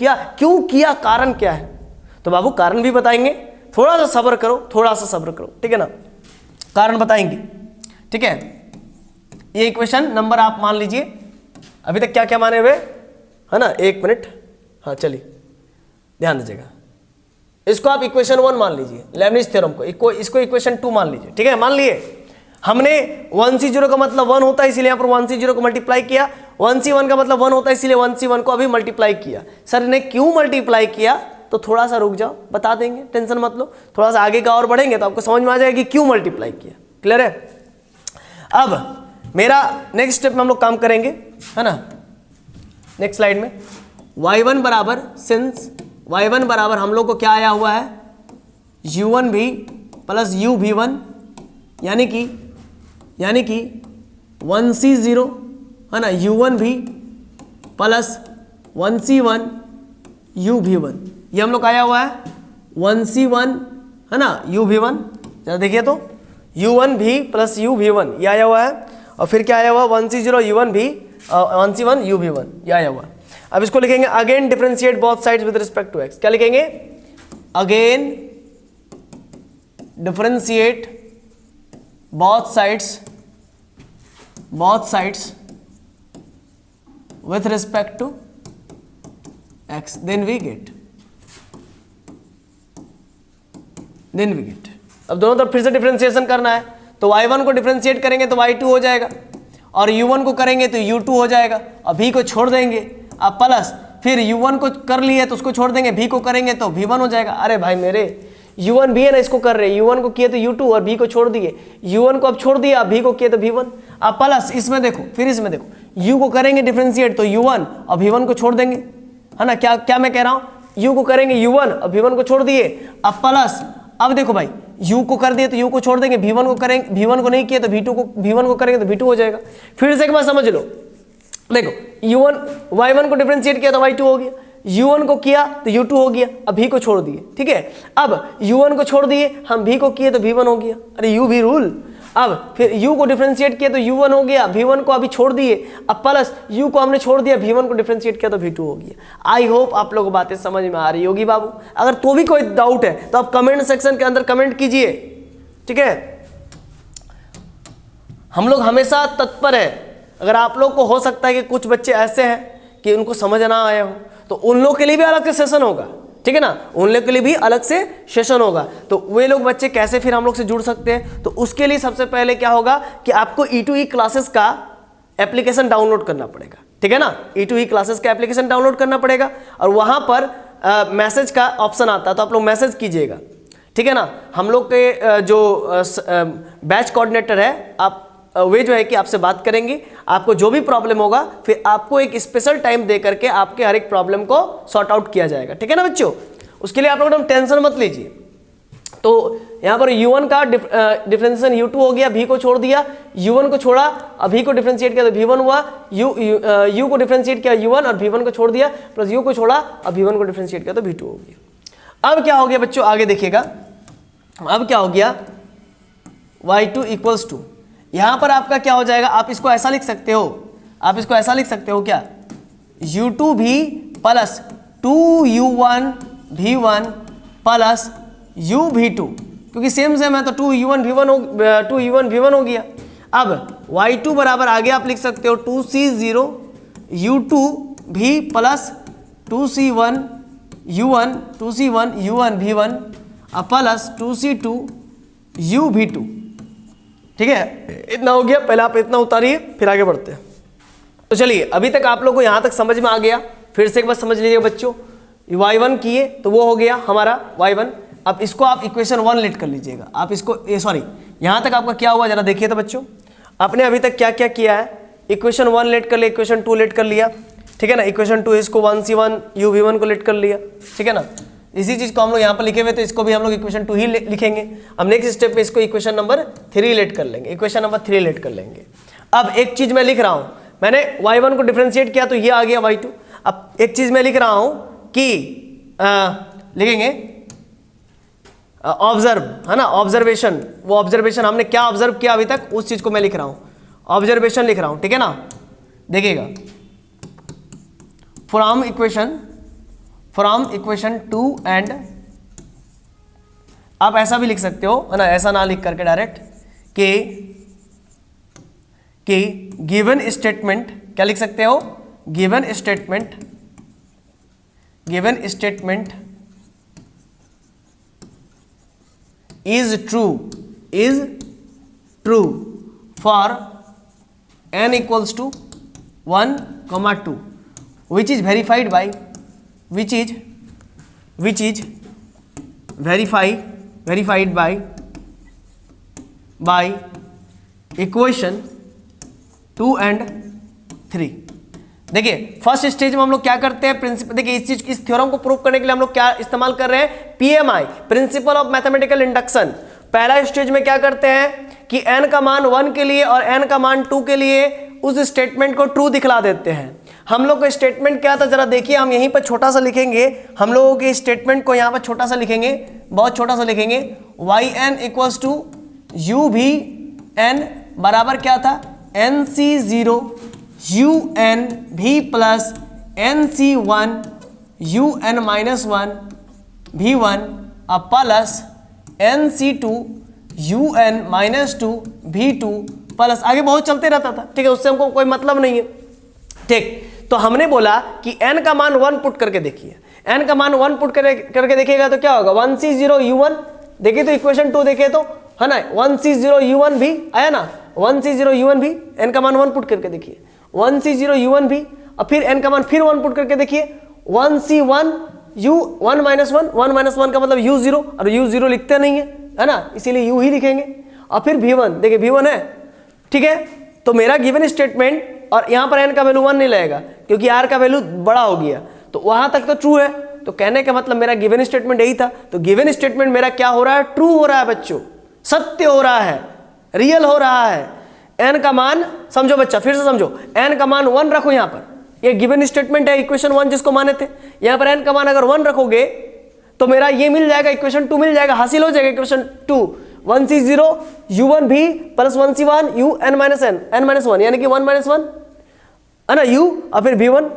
किया, कारण क्या है। तो बाबू कारण भी बताएंगे, थोड़ा सा सब्र करो, ठीक है ना, कारण बताएंगे, ठीक है। ये इक्वेशन नंबर आप मान लीजिए, अभी तक क्या क्या माने हुए, है ना, 1 मिनट, हाँ चलिए ध्यान दीजिएगा। इसको आप इक्वेशन 1 मान लीजिए, लेबनिज थ्योरम को, इसको इक्वेशन 2 मान लीजिए, ठीक है। मान लिए हमने 1c0 का मतलब 1 होता है, इसीलिए यहाँ पर 1c0 को मल्टीप्लाई किया, 1c1 का मतलब 1 होता है, इसीलिए 1c1 को अभी मल्टीप्लाई किया। सर ने क्यों मल्टीप्लाई किया, तो थोड़ा सा रुक जाओ, बता देंगे, टेंशन मत लो, थोड़ा सा आगे का और बढ़ेंगे तो आपको समझ में आ जाएगा कि क्यों मल्टीप्लाई किया, क्लियर है। अब मेरा नेक्स्ट स्टेप में हम लोग काम करेंगे, है ना, नेक्स्ट स्लाइड में y1 बराबर, सिंस y1 बराबर हम लोग को क्या आया हुआ है, u1 भी प्लस u v1, यानी कि 1c0, है ना, u1 भी प्लस 1c1 u v1, ये हम लोग आया हुआ है 1c1, है ना, u v1, जरा देखिए तो u1 भी प्लस u v1 ये आया हुआ है, और फिर क्या आया हुआ 1c0 u1 भी 1c1 u v1 ये आया हुआ। अब इसको लिखेंगे again differentiate both sides with respect to x, क्या लिखेंगे, again differentiate both sides with respect to x, then we get. अब दोनों तरफ फिर से डिफरेंशिएशन करना है, तो y1 को डिफरेंशिएट करेंगे तो y2 हो जाएगा, और u1 को करेंगे तो u2 हो जाएगा, और v को छोड़ देंगे, अब प्लस फिर u1 को कर लिए तो उसको छोड़ देंगे, v को करेंगे तो v1 हो जाएगा। अरे भाई मेरे u1 भी है ना, इसको कर रहे हैं, u1 को किए तो u2 और v को छोड़ दिए, u1 को अब छोड़ दिया, अब v को किए तो v1। अब प्लस इसमें देखो, फिर इसमें देखो, u को करेंगे डिफरेंशिएट तो u1 और v1 को छोड़ देंगे, है ना। क्या क्या मैं कह रहा हूँ, u को करेंगे u1 और v1 को छोड़ दिए, अब प्लस, अब देखो भाई u को कर दिए तो u को छोड़ देंगे, v1 को करेंगे, v1 को नहीं किए तो v1 को करेंगे तो v2 हो जाएगा। फिर से एक बार समझ लो, देखो u1 y1 को डिफरेंशिएट किया तो y2 हो गया, u1 को किया तो u2 हो गया, अब v को छोड़ दिए, ठीक है। अब u1 को छोड़ दिए, हम v को किए तो v1 हो गया, अरे u भी रूल। अब फिर u को डिफरेंशिएट किया तो u1 हो गया, v1 को अभी छोड़ दिए, अब प्लस u को हमने छोड़ दिया, v1 को डिफरेंशिएट किया तो v2 हो गया। आई होप आप लोगों को बातें समझ में आ रही होगी बाबू। अगर तो भी कोई डाउट है तो आप कमेंट सेक्शन के अंदर कमेंट कीजिए, ठीक है। हम लोग हमेशा तत्पर है। अगर आप लोग को हो सकता है कि कुछ बच्चे ऐसे हैं कि उनको समझ ना आया हो, तो उन लोग के लिए भी अलग से सेशन होगा, ठीक है ना, उन लोग के लिए भी अलग से सेशन होगा। तो वे लोग बच्चे कैसे फिर हम लोग से जुड़ सकते हैं, तो उसके लिए सबसे पहले क्या होगा कि आपको E2E क्लासेस का एप्लीकेशन डाउनलोड करना पड़ेगा, ठीक है ना। E2E क्लासेस का एप्लीकेशन डाउनलोड करना पड़ेगा और वहां पर मैसेज का ऑप्शन आता है, तो आप लोग मैसेज कीजिएगा, ठीक है ना। हम लोग के जो बैच कोऑर्डिनेटर है, आप वे जो है कि आपसे बात करेंगे, आपको जो भी प्रॉब्लम होगा फिर आपको एक स्पेशल टाइम दे करके आपके हर एक प्रॉब्लम को सॉर्ट आउट किया जाएगा, ठीक है ना बच्चों। उसके लिए आप लोग टेंशन मत लीजिए। तो यहाँ पर u1 का डिफरेंशिएशन u2 हो गया, v को छोड़ दिया, u1 को छोड़ा, अब v को डिफरेंशिएट किया तो v1 हुआ, u को डिफरेंशिएट किया u1 और v1 को छोड़ दिया, प्लस u को छोड़ा, अब v1 को डिफरेंशिएट किया तो v2 हो गया। अब क्या हो गया बच्चों, आगे देखिएगा, अब क्या हो गया, y2 इक्वल्स टू, यहां पर आपका क्या हो जाएगा, आप इसको ऐसा लिख सकते हो, आप इसको ऐसा लिख सकते हो क्या, u2 भी plus 2u1 v1 plus u v2, क्योंकि सेम सेम है तो 2u1 v1 हो गया। अब y2 बराबर आगे आप लिख सकते हो 2c0 u2 v plus 2c1 u1 2c1 v1 plus 2c2 u v2, ठीक है। इतना हो गया, पहले आप इतना उतारिए फिर आगे बढ़ते हैं। तो चलिए, अभी तक आप लोगों को यहां तक समझ में आ गया, फिर से एक बार समझ लीजिए बच्चों। y1 किए तो वो हो गया हमारा y1। अब इसको आप इक्वेशन 1 लेट कर लीजिएगा, आप इसको सॉरी, यहां तक आपका क्या हुआ जरा देखिए तो बच्चों, आपने अभी तक क्या क्या किया है, इक्वेशन 1 लेट कर लिया, इक्वेशन 2 लेट कर लिया, ठीक है ना। इक्वेशन 2 इसको 1c1 u v1 को लेट कर लिया, ठीक है ना। इसी चीज को हम लोग यहाँ पर लिखे हुए तो इसको भी हम लोग इक्वेशन 2 ही लिखेंगे। अब नेक्स्ट स्टेप पे इसको इक्वेशन नंबर 3 लेट कर लेंगे, इक्वेशन नंबर 3 लेट कर लेंगे। अब एक चीज मैं लिख रहा हूँ, मैंने y1 को डिफरेंशिएट किया तो ये आ गया y2। अब एक चीज मैं लिख रहा हूँ कि लिखेंगे ऑब्जर्व, है ना, ऑब्जर्वेशन। वो ऑब्जर्वेशन हमने क्या ऑब्जर्व किया अभी तक, उस चीज को मैं लिख रहा हूँ, ऑब्जर्वेशन लिख रहा हूँ, ठीक है ना। देखिएगा, फ्रॉम इक्वेशन 2 एंड, आप ऐसा भी लिख सकते हो, है ना, ऐसा ना लिख करके डायरेक्ट कि गिवन स्टेटमेंट, क्या लिख सकते हो, given statement is true for n equals to 1, 2, which is verified by equation 2 and 3। देखिए, फर्स्ट स्टेज में हम लोग क्या करते हैं, प्रिंसिपल, देखिए इस थ्योरम को प्रूव करने के लिए हम लोग क्या इस्तेमाल कर रहे हैं, PMI, principle of mathematical induction. पहला स्टेज में क्या करते हैं कि n का मान 1 के लिए और n का मान 2 के लिए उस स्टेटमेंट को ट्रू दिखला देते हैं। हम लोग का स्टेटमेंट क्या था जरा देखिए, हम यहीं पर छोटा सा लिखेंगे, हम लोगों के स्टेटमेंट को यहाँ पर छोटा सा लिखेंगे, बहुत छोटा सा लिखेंगे, yn equals to u v n बराबर क्या था, nc0 un v plus nc1 un minus 1 v1 अब plus nc2 un minus 2 v2 plus, आगे बहुत चलते रहता था, ठीक है, उससे हमको कोई मतलब नहीं है, ठीक। तो हमने बोला कि n का मान 1 पुट करके देखिए, n का मान 1 पुट करके देखिएगा तो क्या होगा, 1c0 u1, देखिए तो इक्वेशन 2 देखिए तो, है ना, 1c0 u1 भी आया ना, 1c0 u1 भी, n का मान 1 पुट करके देखिए, 1c0 u1 भी, और फिर n का मान फिर 1 पुट करके देखिए, 1c1 u1 minus one, 1 minus one का मतलब u0, और u0 लिखते नहीं है ना, इसीलिए u ही लिखेंगे। और फिर v1, देखिए v1 है, ठीक है। तो मेरा गिवन स्टेटमेंट, और यहाँ पर n का वैल्यू 1 नहीं लगेगा क्योंकि r का वैल्यू बड़ा हो गया, तो वहां तक तो ट्रू है। तो कहने का मतलब मेरा गिवन स्टेटमेंट यही था। तो गिवन स्टेटमेंट मेरा क्या हो रहा है, ट्रू हो रहा है बच्चों, सत्य हो रहा है, रियल हो रहा है। n का मान समझो बच्चा, फिर से समझो, n का मान 1 रखो यहाँ पर, ये गिवन स्टेटमेंट है इक्वेशन 1 जिसको माने थे, यहाँ पर n का मान अगर 1 रखोगे तो मेरा ये मिल जाएगा, इक्वेशन 2 मिल जाएगा, हासिल हो जाएगा इक्वेशन 2, 1c0 u1 भी plus 1c1 un minus n minus 1, यानी कि 1 माइनस 1 है ना u, और फिर v1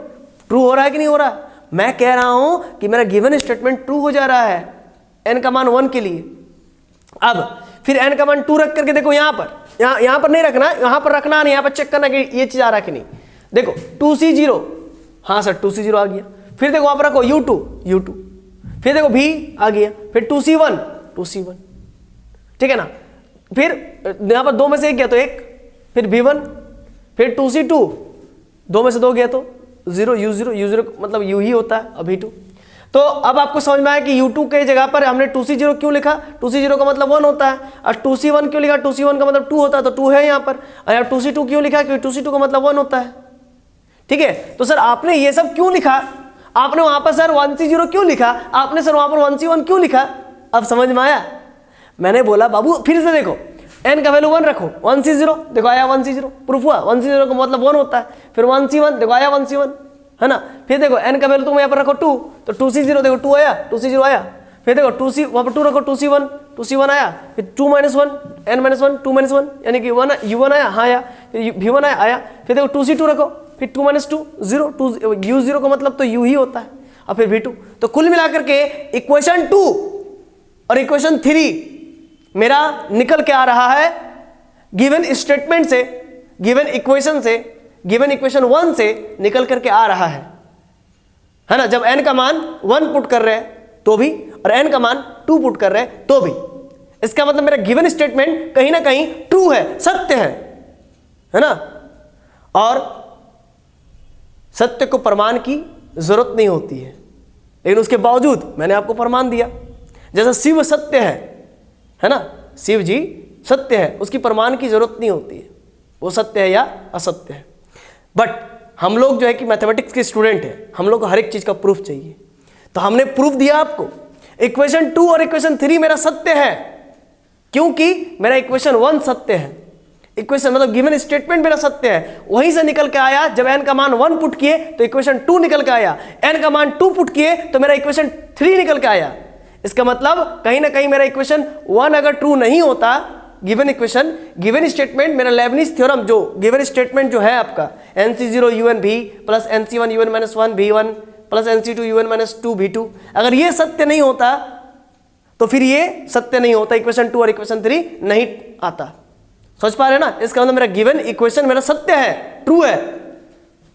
ट्रू हो रहा है कि नहीं हो रहा है। मैं कह रहा हूं कि मेरा गिवन स्टेटमेंट ट्रू हो जा रहा है n का मान 1 के लिए। अब फिर n का मान 2 रख करके देखो, यहां पर, यहां पर नहीं रखना, यहां पर रखना नहीं, यहां पर चेक करना कि ये चीज आ रहा है कि नहीं। देखो 2c0, हाँ सर 2c0 आ गया। फिर देखो वहां पर रखो u2, फिर देखो v आ गया, फिर 2c1, ठीक है ना। फिर यहां पर 2 में से 1 गया तो 1, फिर v1, फिर 2c2, 2 में से 2 गया तो 0, u0 मतलब u ही होता है, और v2। तो अब आपको समझ में आया कि u2 के जगह पर हमने 2c0 क्यों लिखा, 2c0 का मतलब 1 होता है, और 2c1 क्यों लिखा, 2c1 का मतलब 2 होता है, तो 2 है यहाँ पर। और यहाँ 2c2 क्यों लिखा, क्योंकि 2c2 का मतलब 1 होता है, ठीक है। तो सर आपने ये सब क्यों लिखा, आपने वहां पर सर 1c0 क्यों लिखा, आपने सर वहां पर 1c1 क्यों लिखा, अब समझ में आया। मैंने बोला बाबू फिर से देखो, n का वैल्यू 1 रखो, 1c0 देखो आया 1c0, प्रूफ हुआ, 1c0 का मतलब 1 होता है, फिर 1c1 देखो आया 1c1, है ना। फिर देखो n का वैल्यू तुम यहाँ पर रखो 2, तो 2c0 देखो 2 आया, 2c0 आया। फिर देखो 2c वहाँ पर 2 रखो, 2c1 आया, फिर 2 माइनस 1 n माइनस 1 2 माइनस 1 यानी कि 1 u1 आया, हाँ आया, फिर v1 आया। फिर देखो 2c2 रखो, फिर 2 माइनस 2 0, u0 का मतलब तो u ही होता है, और फिर v2। तो कुल मिलाकर के इक्वेशन 2 और इक्वेशन 3 मेरा निकल के आ रहा है गिवन स्टेटमेंट से, गिवन इक्वेशन से, गिवन इक्वेशन 1 से निकल करके आ रहा है ना। जब n का मान 1 पुट कर रहे हैं तो भी, और n का मान 2 पुट कर रहे हैं तो भी, इसका मतलब मेरा गिवन स्टेटमेंट कहीं ना कहीं ट्रू है, सत्य है ना। और सत्य को प्रमाण की जरूरत नहीं होती है, लेकिन उसके बावजूद मैंने आपको प्रमाण दिया। जैसा शिव सत्य है ना, शिव जी सत्य है, उसकी प्रमाण की जरूरत नहीं होती है, वो सत्य है या असत्य है। बट हम लोग जो है कि मैथमेटिक्स के स्टूडेंट हैं, हम लोग को हर एक चीज का प्रूफ चाहिए, तो हमने प्रूफ दिया आपको। इक्वेशन 2 और इक्वेशन 3 मेरा सत्य है, क्योंकि मेरा इक्वेशन 1 सत्य है, इक्वेशन मतलब गिवन स्टेटमेंट मेरा सत्य है, वहीं से निकल के आया। जब n का मान 1 पुट किए तो इक्वेशन 2 निकल के आया, n का मान 2 पुट किए तो मेरा इक्वेशन 3 निकल के आया। इसका मतलब कहीं ना कहीं मेरा इक्वेशन 1 अगर ट्रू नहीं होता, गिवन इक्वेशन, गिवन स्टेटमेंट, मेरा लेबनिज थ्योरम जो गिवन स्टेटमेंट जो है आपका nc0 un v plus nc1 un minus 1 v1 plus nc2 un minus 2 v2, अगर ये सत्य नहीं होता तो फिर ये सत्य नहीं होता, इक्वेशन 2 और इक्वेशन 3 नहीं आता। सोच पा रहे ना, इसका मतलब मेरा गिवन इक्वेशन मेरा सत्य है, ट्रू है।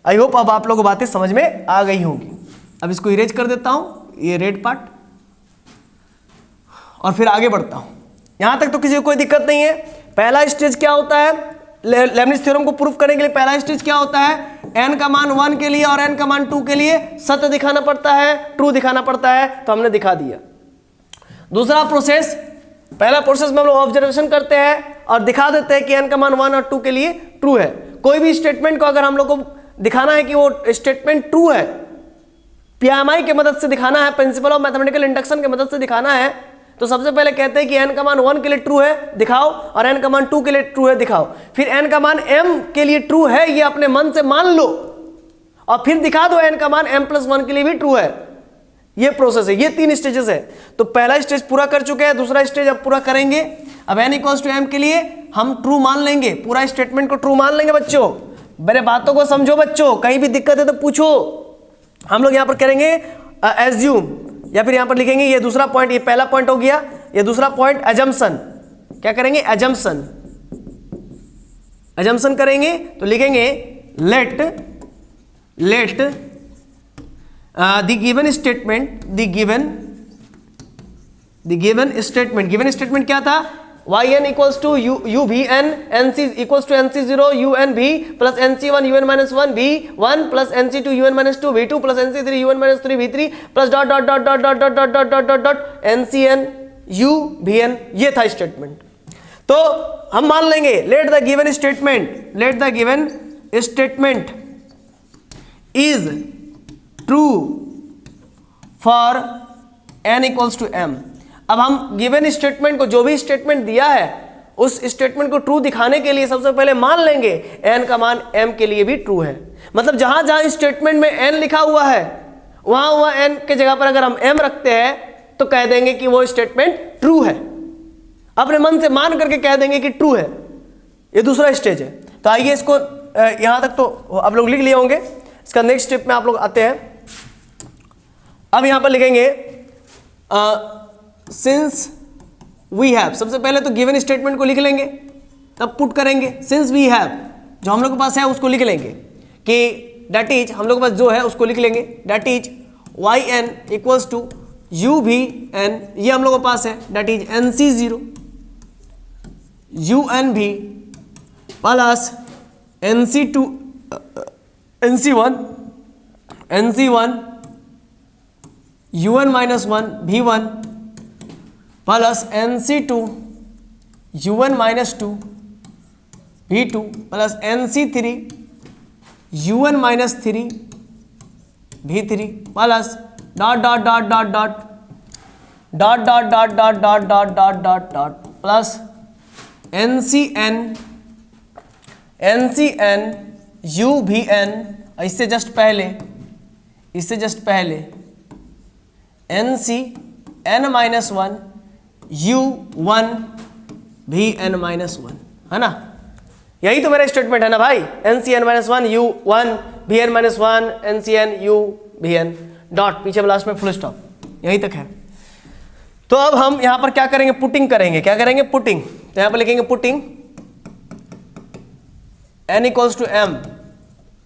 आई होप अब आप लोगों को बातें समझ में आ गई होंगी। अब इसको इरेज कर देता हूं, ये रेड पार्ट, और फिर आगे बढ़ता हूं। यहां तक तो किसी को कोई दिक्कत नहीं है। पहला स्टेज क्या होता है, लेबनिज थ्योरम को प्रूफ करने के लिए पहला स्टेज क्या होता है, n का मान 1 के लिए और n का मान 2 के लिए सत्य दिखाना पड़ता है, ट्रू दिखाना पड़ता है, तो हमने दिखा दिया। दूसरा प्रोसेस, पहला प्रोसेस में हम लोग ऑब्जर्वेशन करते हैं और दिखा देते हैं कि n का मान 1 और 2 के लिए ट्रू है। कोई भी स्टेटमेंट को अगर हम लोग को दिखाना है कि वो स्टेटमेंट ट्रू है, PMI की मदद से दिखाना है, प्रिंसिपल ऑफ मैथमेटिकल इंडक्शन की मदद से दिखाना है, तो सबसे पहले कहते हैं कि n का मान 1 के लिए ट्रू है दिखाओ, और n का मान 2 के लिए ट्रू है दिखाओ। फिर n का मान m के लिए ट्रू है ये अपने मन से मान लो, और फिर दिखा दो n का मान m+1 के लिए भी ट्रू है। ये प्रोसेस है, ये 3 स्टेजेस है। तो पहला स्टेज पूरा कर चुके हैं, दूसरा स्टेज अब पूरा करेंगे। अब n = m के लिए हम ट्रू मान लेंगे, पूरा स्टेटमेंट को ट्रू मान लेंगे। बच्चों मेरे बातों को समझो, बच्चों कहीं भी दिक्कत है तो पूछो। हम लोग यहां पर करेंगे एज्यूम, या फिर यहां पर लिखेंगे, ये दूसरा पॉइंट, ये पहला पॉइंट हो गया, ये दूसरा पॉइंट एजम्पशन। क्या करेंगे, एजम्पशन, एजम्पशन करेंगे तो लिखेंगे let the given statement, given statement क्या था, Y N equals to you भी N, N C equals to N C zero you N भी plus N C one you N minus one भी one plus N C two you N minus two भी two plus N C three you N minus three भी three plus dot dot dot dot dot dot dot dot dot dot N C N you भी N. ये था statement. तो हम मान लेंगे let the given statement is true for n equals to m। अब हम गिवन स्टेटमेंट को, जो भी स्टेटमेंट दिया है उस स्टेटमेंट को ट्रू दिखाने के लिए सबसे पहले मान लेंगे n का मान m के लिए भी ट्रू है। मतलब जहां जहां स्टेटमेंट में n लिखा हुआ है वहां n के जगह पर अगर हम m रखते हैं तो कह देंगे कि वो स्टेटमेंट ट्रू है। अपने मन से मान करके कह देंगे कि ट्रू है। ये दूसरा स्टेज है। तो आइए इसको यहां तक तो आप लोग लिख लिए होंगे। इसका नेक्स्ट स्टेप में आप लोग आते हैं। अब यहां पर लिखेंगे सिंस वी हैव। सबसे पहले तो गिवन स्टेटमेंट को लिख लेंगे, तब पुट करेंगे। सिंस वी हैव, जो हम लोग के पास है उसको लिख लेंगे कि डेट इज, हम लोग के पास जो है उसको लिख लेंगे that is y N equals to you भी एन, ये हम लोग के पास है that is n C zero you N भी plus N C two N C one you N minus one भी one plus N C two you N minus two भी two plus N C three you N minus three भी three plus dot dot dot dot dot dot dot dot dot dot dot dot dot dot plus N C N you भी n, इससे just पहले n सी n minus one u one v n minus one, है ना। यही तो मेरा statement है ना भाई, n C n minus one u one v n minus one n C N you भी एन डॉट, पीछे लास्ट में फुल स्टॉप, यहीं तक है। तो अब हम यहां पर क्या करेंगे, पुटिंग करेंगे। क्या करेंगे, पुटिंग। तो यहां पर लिखेंगे putting n equals to m।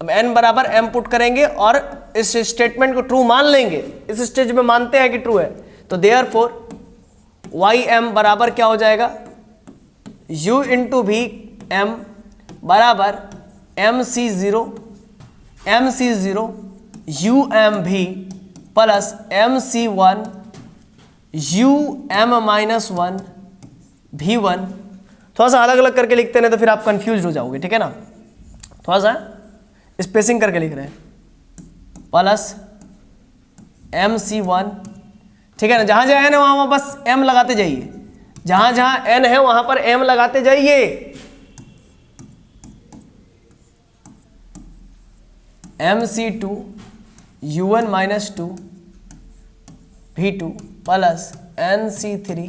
अब n बराबर m पुट करेंगे और इस स्टेटमेंट को ट्रू मान लेंगे। इस स्टेज में मानते हैं कि ट्रू है, तो देयरफॉर वाई एम बराबर क्या हो जाएगा, u इंटू भी m बराबर m c zero u m v plus m c one u m minus one भी वन। थोड़ा सा अलग अलग करके लिखते हैं तो फिर आप कंफ्यूज हो जाओगे, ठीक है ना। थोड़ा सा स्पेसिंग करके लिख रहे हैं, प्लस एम सी वन, ठीक है ना। जहां जहां एन है वहां बस एम लगाते जाइए, जहां जहां एन है वहां पर एम लगाते जाइए। M c two you N minus two भी two plus N C three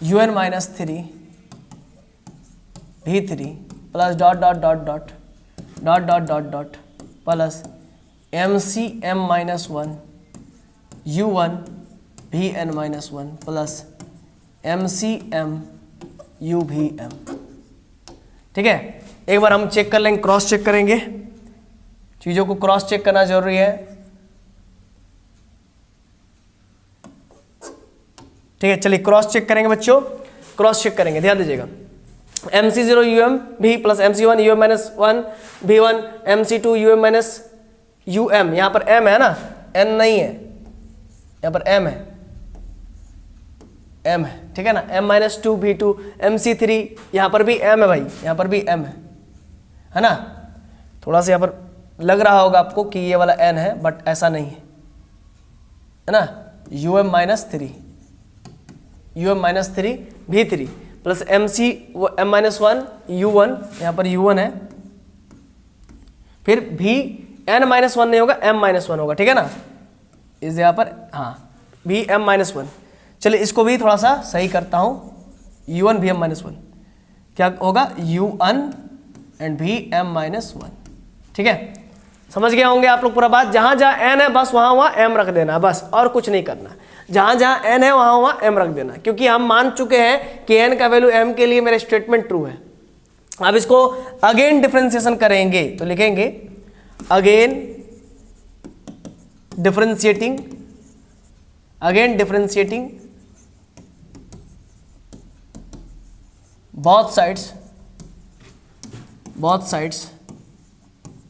you N minus three भी three plus dot dot dot dot dot dot dot dot plus m c m minus one u one v n minus one plus m c m u v m. ठीक है, एक बार हम check कर लेंगे, cross check करेंगे। चीज़ों को cross check करना जरूरी है। ठीक है, चलिए क्रॉस चेक करेंगे बच्चों, क्रॉस चेक करेंगे, ध्यान दीजिएगा। M c zero u m v plus m c one u m minus one भी one m c two u m minus u m, यहाँ पर एम है ना, एन नहीं है, यहाँ पर एम है, एम है, ठीक है ना। एम माइनस टू भी टू एम सी थ्री, यहाँ पर भी एम है भाई, यहाँ पर भी एम है ना। थोड़ा सा यहाँ पर लग रहा होगा आपको कि ये वाला एन है, बट ऐसा नहीं है ना। U m minus three u m minus three भी three plus m c m minus one u one, यहाँ पर यू वन है, फिर भी एन माइनस वन नहीं होगा, एम माइनस वन होगा, ठीक है ना। इस यहाँ पर हाँ भी एम माइनस वन। चलिए इसको भी थोड़ा सा सही करता हूँ, यू वन भी एम माइनस वन, क्या होगा यू एन एंड भी एम माइनस वन। ठीक है, समझ गए होंगे आप लोग पूरा बात। जहाँ जहाँ एन है बस वहाँ वहाँ एम रख देना, बस और कुछ नहीं करना। जहाँ जहाँ एन है वहाँ वहाँ एम रख देना, क्योंकि हम मान चुके हैं कि एन का वैल्यू एम के लिए मेरा स्टेटमेंट ट्रू है। अब इसको अगेन डिफरेंशिएशन करेंगे तो लिखेंगे again differentiating both sides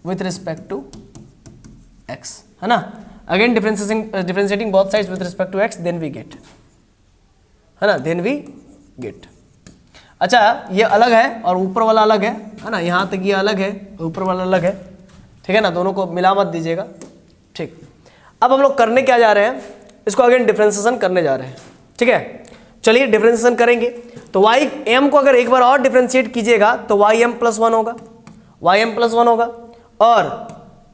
with respect to X, है ना। Again differentiating both sides with respect to X, then we get, है ना, देन वी गेट। अच्छा, ये अलग है और ऊपर वाला अलग है ना, यहाँ तक ये अलग है, ऊपर वाला अलग है, ठीक है ना, दोनों को मिला मत दीजिएगा, ठीक। अब हम लोग करने क्या जा रहे हैं, इसको अगेन डिफरेंशिएशन करने जा रहे हैं, ठीक है। चलिए डिफरेंशिएशन करेंगे तो वाई एम को अगर एक बार और डिफरेंशिएट कीजिएगा तो वाई एम प्लस वन होगा, और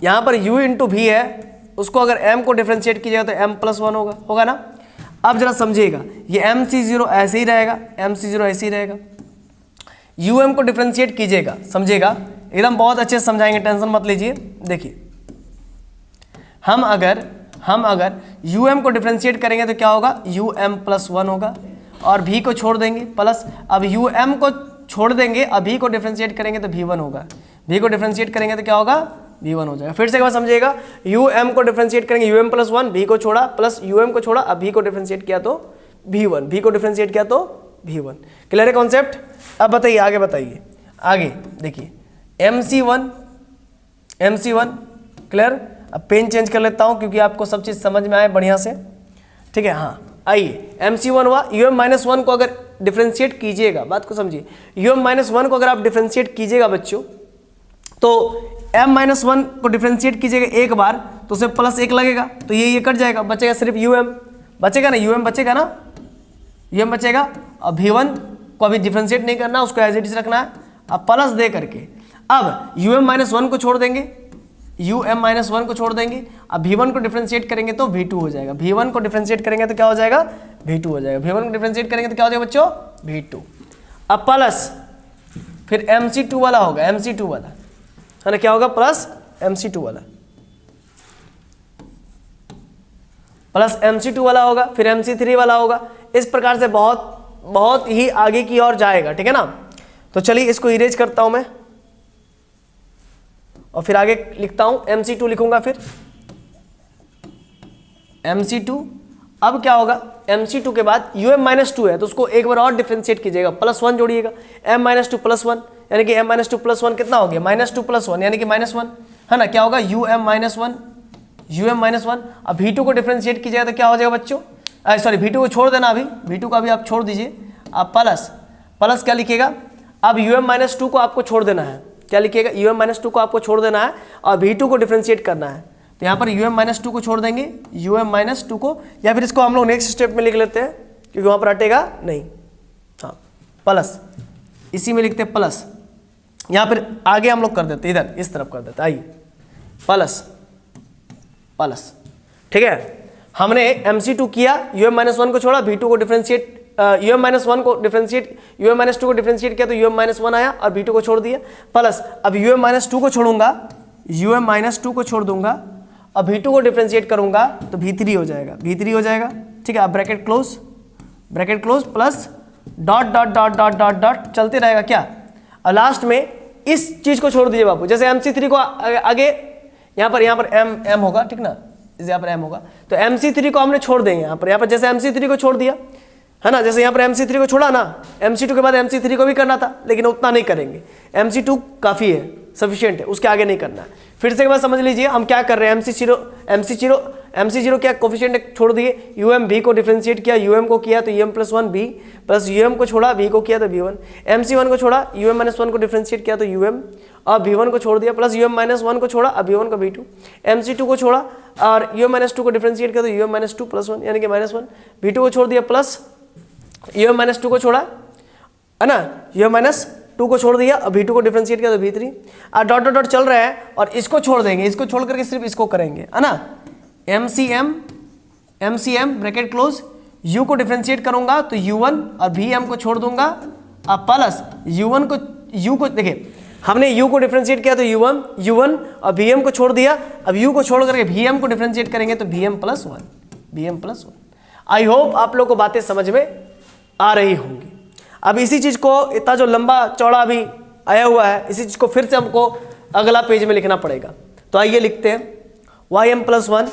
यहाँ पर u इंटू भी है, उसको अगर m को डिफरेंशिएट कीजिएगा तो m प्लस वन होगा ना। अब जरा समझिएगा, ये mc0 ऐसे ही रहेगा, um को डिफरेंशिएट कीजिएगा, समझिएगा, एकदम बहुत अच्छे से समझाएंगे, टेंशन मत लीजिए। देखिए, हम अगर um को डिफरेंशिएट करेंगे तो क्या होगा, um प्लस वन होगा, और v को छोड़ देंगे प्लस, अब um को छोड़ देंगे, अब v को डिफरेंशिएट करेंगे तो v1 होगा, v को डिफरेंशिएट करेंगे तो क्या होगा, v1 हो जाएगा। फिर से एक बार समझिएगा, um को डिफरेंशिएट करेंगे, um प्लस वन, v को छोड़ा प्लस um को छोड़ा, अब v को डिफरेंशिएट किया तो v1, v को डिफरेंशिएट किया तो v1। क्लियर है कॉन्सेप्ट। अब बताइए, आगे बताइए, आगे देखिए, mc1 क्लियर। अब पेन चेंज कर लेता हूँ क्योंकि आपको सब चीज़ समझ में आए बढ़िया से, ठीक है। हाँ, आइए, mc1 हुआ, um-1 को अगर डिफरेंशिएट कीजिएगा, बात को समझिए, um-1 को अगर आप डिफरेंशिएट कीजिएगा बच्चों, तो m-1 को डिफरेंशिएट कीजिएगा एक बार तो उसे प्लस एक लगेगा, तो ये कट जाएगा, बचेगा सिर्फ बचेगा ना, बचेगा ना, बचेगा। अब v1 को अभी डिफरेंशिएट नहीं करना, उसको एज इट इज रखना है, अब प्लस दे करके, अब um-1 को छोड़ देंगे, um-1 को छोड़ देंगे, अब v1 को डिफरेंशिएट करेंगे तो v2 हो जाएगा, v1 को डिफरेंशिएट करेंगे तो क्या हो जाएगा, v2 हो जाएगा, v1 को डिफरेंशिएट करेंगे तो क्या हो जाएगा बच्चों, v2। अब प्लस फिर mc2 वाला होगा, mc2 वाला, है ना, क्या होगा, प्लस mc2 वाला, प्लस mc2 वाला होगा, फिर mc3 वाला होगा। इस प्रकार से बहुत ही आगे की ओर जाएगा, ठीक है ना। तो चलिए इसको इरेज करता हूं मैं, और फिर आगे लिखता हूं, mc2 लिखूंगा, फिर mc2। अब क्या होगा, mc2 के बाद um-2 है तो उसको एक बार और डिफरेंशिएट कीजिएगा, प्लस वन जोड़िएगा, m-2 प्लस वन, यानी कि m-2 प्लस वन कितना हो गया, -2 प्लस वन, यानी कि -1, है ना, क्या होगा, um-1। अब v2 को डिफरेंशिएट कीजिएगा तो क्या हो जाएगा बच्चों, सॉरी v2 को छोड़ देना, अभी v2 को अभी आप छोड़ दीजिए, आप प्लस क्या लिखिएगा, अब um-2 को आपको छोड़ देना है, क्या लिखिएगा, um-2 को आपको छोड़ देना है और v2 को डिफरेंशिएट करना है, तो यहाँ पर um-2 को छोड़ देंगे, um-2 को, या फिर इसको हम लोग नेक्स्ट स्टेप में लिख लेते हैं क्योंकि वहाँ पर हटेगा नहीं, हाँ, प्लस, इसी में लिखते हैं प्लस, यहाँ फिर आगे हम लोग कर देते, इधर इस तरफ कर देते, आइए, प्लस, ठीक है। हमने mc2 किया, um-1 को छोड़ा, v2 को डिफरेंशिएट, um-2 को डिफरेंशिएट किया तो um-1 आया और v2 को छोड़ दिया, प्लस अब um-2 को छोड़ूंगा, um-2 को छोड़ दूंगा, अब v2 को डिफरेंशिएट करूंगा तो v3 हो जाएगा, ठीक है। अब ब्रैकेट क्लोज प्लस डॉट चलते रहेगा क्या। और लास्ट में इस चीज को छोड़ दीजिए बाबू, जैसे mc3 को आगे यहाँ पर m होगा, ठीक ना, यहाँ पर m होगा, तो mc3 को हमने छोड़ देंगे, यहाँ पर जैसे mc3 को छोड़ दिया, है ना, जैसे यहाँ पर mc3 को छोड़ा ना, mc2 के बाद mc3 को भी करना था लेकिन उतना नहीं करेंगे, mc2 काफ़ी है, सफिशिएंट है, उसके आगे नहीं करना है। फिर से एक बार समझ लीजिए हम क्या कर रहे हैं, mc0 क्या कोफिशिएंट छोड़ दिए, v को डिफरेंशिएट किया, को किया तो m+1 b प्लस को छोड़ा, v को किया तो v1, mc1 को छोड़ा, um-1 को डिफरेंशिएट किया तो और v1 को छोड़ दिया, प्लस um-1 को छोड़ा, अब v1 को v2, mc2 को छोड़ा और um-2 को डिफरेंशिएट किया तो um-2 प्लस 1 यानी कि -1, v2 को छोड़ दिया, प्लस um-2 को छोड़ा, है ना, um-2 को छोड़ दिया, अब v2 को डिफरेंशिएट किया तो v3, और डॉट चल रहा है और इसको छोड़ देंगे, इसको छोड़ करके सिर्फ इसको करेंगे, है ना, mcm ब्रैकेट क्लोज, u को डिफरेंशिएट करूंगा तो u1 और vm को छोड़ दूंगा, अब प्लस u को देखिए हमने u को डिफरेंशिएट किया तो u1 और vm को छोड़ दिया, अब u को छोड़ करके vm को डिफरेंशिएट करेंगे तो vm+1। आई होप आप लोग को बातें समझ में आ रही होंगी। अब इसी चीज को, इतना जो लंबा चौड़ा अभी आया हुआ है, इसी चीज को फिर से हमको अगला पेज में लिखना पड़ेगा। तो आइए लिखते हैं, ym+1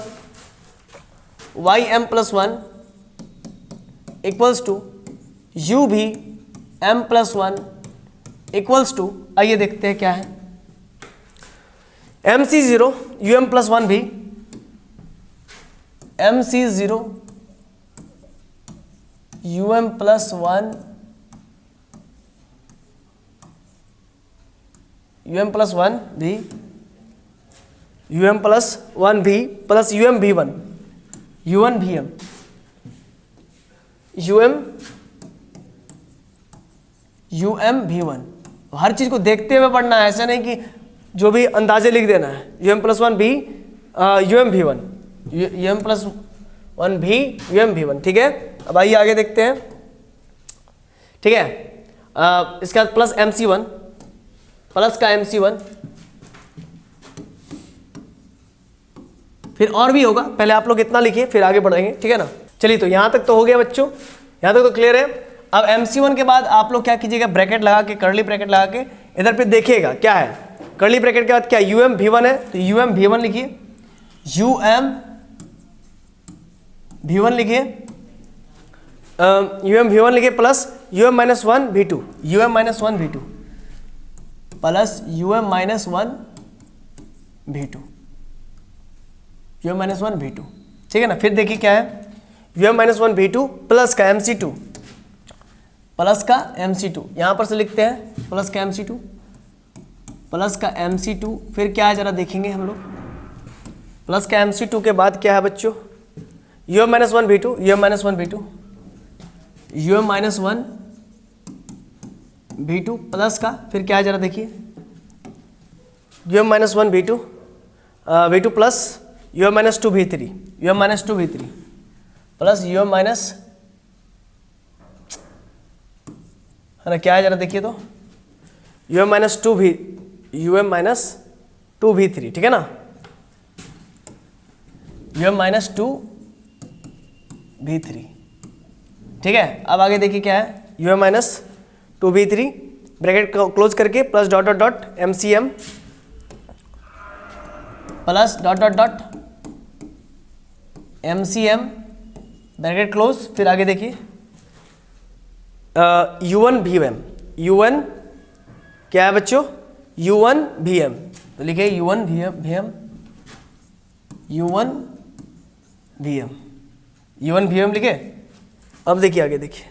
इक्वल्स टू u भी m+1 इक्वल्स टू, आइए देखते हैं क्या है, MC0 UM प्लस 1 भी, MC0 UM plus 1 UM plus 1 भी, UM प्लस 1 भी plus UM V1 U1 VM UM V1। हर चीज को देखते हुए पढ़ना है, ऐसा नहीं कि जो भी अंदाजे लिख देना है। UM प्लस 1 भी UM V1 UM प्लस 1 भी UM V1, ठीक है। अब आइए आगे देखते हैं, ठीक है। इसके बाद प्लस MC1, प्लस का MC1, फिर और भी होगा, पहले आप लोग इतना लिखिए फिर आगे बढ़ेंगे, ठीक है ना। चलिए तो यहां तक तो हो गया बच्चों, यहां तक तो क्लियर है। अब MC1 के बाद आप लोग क्या कीजिएगा, ब्रैकेट लगा के, कर्ली ब्रैकेट लगा के इधर पे देखिएगा क्या है। कर्ली ब्रैकेट के बाद क्या UM V1 है, तो UM V1 लिखिए, UM V1 लिखिए, UM V1 लिखिए plus UM minus 1 V2 UM minus 1 V2 plus UM minus 1 V2 UM minus 1 V2, ठीक है ना। फिर देखिए क्या है, UM माइनस 1 V2 प्लस का MC2, प्लस का MC2, यहां पर से लिखते हैं प्लस का MC2, प्लस का MC2, फिर क्या है जरा देखेंगे हम लोग। प्लस का MC2 के बाद क्या है बच्चों, UM minus 1 V2 UM minus 1 V2 UM minus 1 V2 plus का, फिर क्या है जरा देखिए, UM minus 1 V2 V2 plus UM minus 2 V3 UM minus 2 V3 plus UM minus, है ना, क्या है जरा देखिए तो, UM माइनस 2 V3, ठीक है ना, UM माइनस 2 V3, ठीक है। अब आगे देखिए क्या है, UM minus 2 V3 bracket close करके plus dot dot dot MCM plus dot dot dot MCM bracket close, फिर आगे देखिए U1 VM U1 क्या है बच्चों, U1 VM, तो लिखे U1 VM U1 VM U1 VM लिखे। अब देखिए आगे देखिए,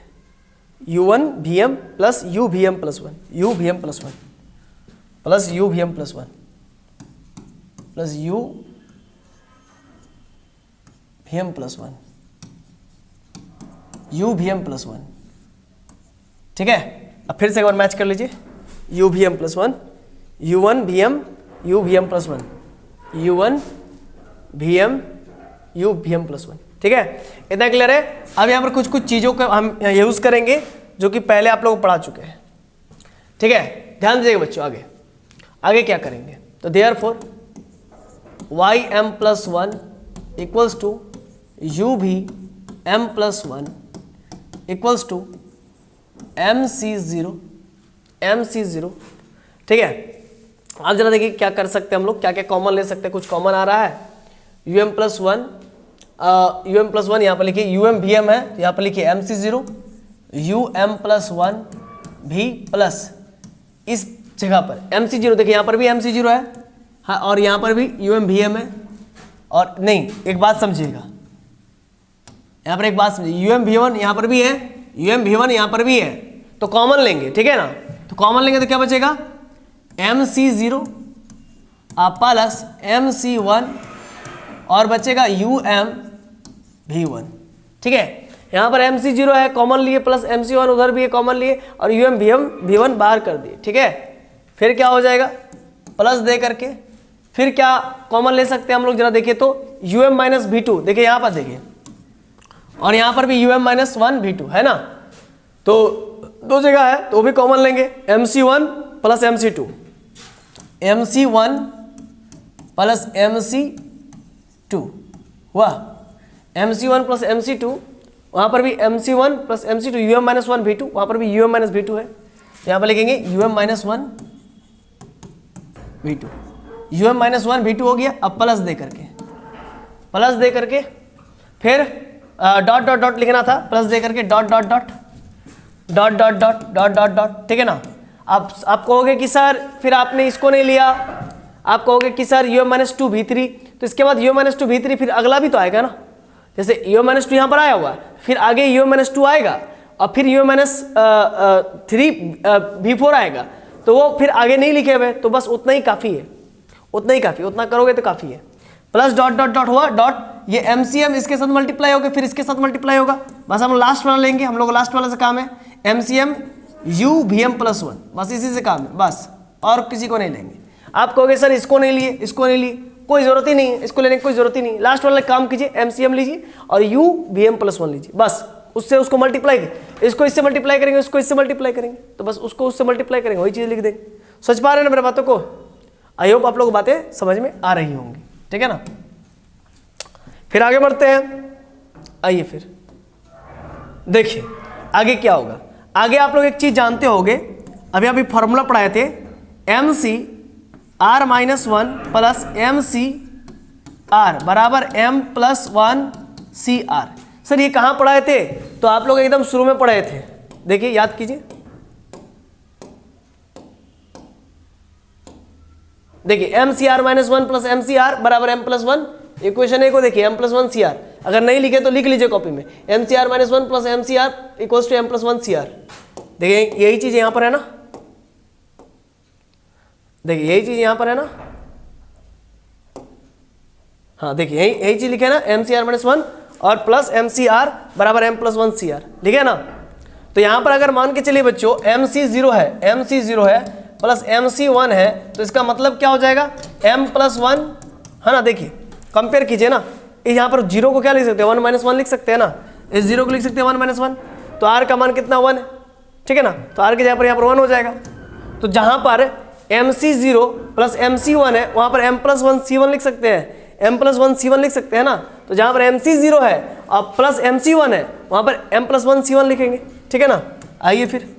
U1 VM plus U VM plus 1 U VM plus 1 plus U VM plus 1 plus U VM plus 1 U VM plus 1, ठीक है। अब फिर से एक बार मैच कर लीजिए, U VM plus 1 U1 VM U VM plus 1 U1 VM U VM plus 1, ठीक है। इतना क्लियर है। अब यहाँ पर कुछ कुछ चीज़ों का हम यूज़ करेंगे जो कि पहले आप लोग पढ़ा चुके हैं, ठीक है। ध्यान दीजिएगा बच्चों, आगे आगे क्या करेंगे, तो therefore YM plus 1 equals to UVM plus 1 equals to MC0, ठीक है। आप जरा देखिए क्या कर सकते हैं हम लोग, क्या क्या कॉमन ले सकते हैं। कुछ कॉमन आ रहा है, UM प्लस 1 यहाँ पर लिखिए, UM VM है तो यहाँ पर लिखिए MC0 UM प्लस 1 भी प्लस इस जगह पर MC0, देखिए यहाँ पर भी MC0 है, हाँ, और यहाँ पर भी UM VM है। और नहीं, एक बात समझिएगा, यहाँ पर एक बात समझिए, UM V1 यहाँ पर भी है, UM V1 यहाँ पर भी है, तो कॉमन लेंगे, ठीक है ना। तो कॉमन लेंगे तो क्या बचेगा, MC0 प्लस MC1 और बचेगा UM V1, ठीक है। यहाँ पर MC0 है कॉमन लिए, प्लस MC1 उधर भी है कॉमन लिए, और UM V1 बाहर कर दिए, ठीक है। फिर क्या हो जाएगा, प्लस दे करके फिर क्या कॉमन ले सकते हैं हम लोग, जरा देखिए तो UM माइनस V2, देखिए यहाँ पर देखिए, और यहाँ पर भी UM माइनस 1 V2 है ना, तो दो जगह है तो वो भी कॉमन लेंगे। MC1 plus MC2 MC1 plus MC2 हुआ, MC1 प्लस MC2, वहाँ पर भी MC1 plus MC2 UM minus 1 V2, वहाँ पर भी UM माइनस V2 है, यहाँ पर लिखेंगे UM minus 1 V2 UM minus 1 V2 हो गया। अब प्लस दे करके फिर डॉट डॉट डॉट लिखना था, प्लस दे करके dot dot dot dot dot dot dot dot dot, ठीक है ना। आप कहोगे कि सर फिर आपने इसको नहीं लिया, आप कहोगे कि सर u-2v3, तो इसके बाद u-2v3 फिर अगला भी तो आएगा ना, जैसे u-2 यहाँ पर आया हुआ है, फिर आगे u-2 आएगा और फिर u-3v4 आएगा, तो वो फिर आगे नहीं लिखे हुए, तो बस उतना ही काफ़ी है, उतना ही काफ़ी, उतना करोगे तो काफ़ी है। प्लस डॉट डॉट डॉट हुआ डॉट, ये MCM इसके साथ मल्टीप्लाई होगा, फिर इसके साथ मल्टीप्लाई होगा, बस हम लास्ट वाला लेंगे, हम लोग लास्ट वाला से काम है MCM u-vm+1, बस इसी से काम है, बस और किसी को नहीं लेंगे। आप कहोगे सर इसको नहीं लिए, इसको नहीं लिए, कोई ज़रूरत ही नहीं है, इसको लेने की कोई ज़रूरत ही नहीं, लास्ट वाला काम कीजिए, MCM लीजिए और u-vm+1 लीजिए, बस उससे उसको मल्टीप्लाई, इसको इससे मल्टीप्लाई करेंगे, उसको इससे मल्टीप्लाई करेंगे, तो बस उसको उससे मल्टीप्लाई करेंगे, वही चीज़ लिख देंगे। सोच पा रहे हैं ना मेरे बातों को? आई होप आप लोग बातें समझ में आ रही होंगी, ठीक है ना। फिर आगे बढ़ते हैं, आइए फिर देखिए आगे क्या होगा। आगे आप लोग एक चीज जानते होंगे, अभी फॉर्मूला पढ़ाए थे, MC(r-1) प्लस MC(r) बराबर m+1CR। सर ये कहाँ पढ़ाए थे? तो आप लोग एकदम शुरू में पढ़ाए थे, देखिए याद कीजिए, देखिए MC(r-1) प्लस MC(r) बराबर m+1, इक्वेशन ए को देखिए m+1CR, अगर नहीं लिखे तो लिख लीजिए कॉपी में, MC(r-1) plus MC(r) equals to m+1CR। देखिए यही चीज यहां पर है ना, देखिए यही चीज यहां पर है ना, हाँ देखिए यही चीज लिखे ना, MC(r-1) और प्लस MC(r) बराबर m+1CR, लिखे ना। तो यहां पर अगर मान के चलिए बच्चों MC0 है प्लस MC1 है, तो इसका मतलब क्या हो जाएगा, m+1 है ना। देखिए कंपेयर कीजिए ना, यहाँ पर जीरो को क्या लिख सकते हैं, 1-1 लिख सकते हैं ना, इस जीरो को लिख सकते हैं 1-1, तो r का मान कितना 1 है, ठीक है ना, तो r के जगह पर यहाँ पर 1 हो जाएगा। तो जहाँ पर MC0 प्लस MC1 है वहाँ पर m+1C1 लिख सकते हैं, m+1C1 लिख सकते हैं ना। तो जहाँ पर MC0 है और प्लस MC1 है वहाँ पर m+1C1 लिखेंगे, ठीक है ना। आइए फिर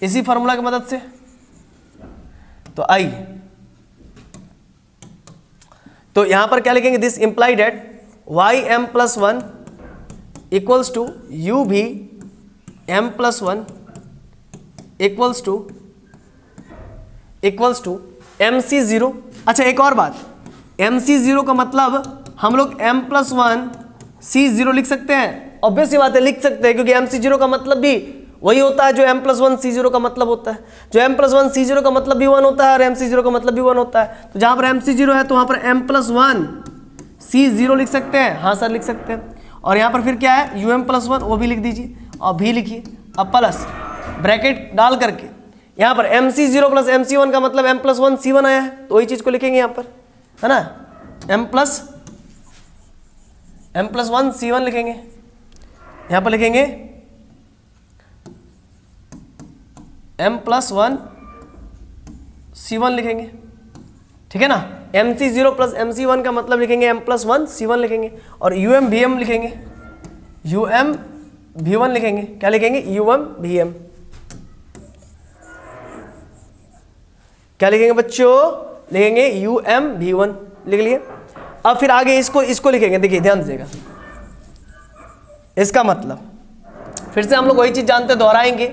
इसी फॉर्मूला की मदद से, तो आइए तो यहां पर क्या लिखेंगे, this imply that y(m+1) equals to u(v)m+1 equals to MC0। अच्छा एक और बात, MC0 का मतलब हम लोग m+1C0 लिख सकते हैं, ऑब्वियस सी बात है लिख सकते हैं, क्योंकि MC0 का मतलब भी वही होता है जो m+1C0 का मतलब होता है, जो m+1C0 का मतलब भी 1 होता है और MC0 का मतलब भी 1 होता है। तो जहाँ पर MC0 है तो वहाँ पर m+1C0 लिख सकते हैं, हाँ सर लिख सकते हैं। और यहाँ पर फिर क्या है um+1, वो भी लिख दीजिए और भी लिखिए, अब प्लस ब्रैकेट डाल करके यहाँ पर MC0 प्लस MC1 का मतलब m+1C1 आया है, तो वही चीज़ को लिखेंगे यहाँ पर, है ना, m+1C1 लिखेंगे, यहाँ पर लिखेंगे m+1C1 लिखेंगे, ठीक है ना। MC0 प्लस MC1 का मतलब लिखेंगे m+1C1 लिखेंगे, और UM-VM लिखेंगे, UM-V1 लिखेंगे, क्या लिखेंगे UM-VM, क्या लिखेंगे बच्चों, लिखेंगे UM-V1 लिख लिए। अब फिर आगे इसको लिखेंगे, देखिए ध्यान दीजिएगा, इसका मतलब फिर से हम लोग वही चीज जानते, दोहराएंगे,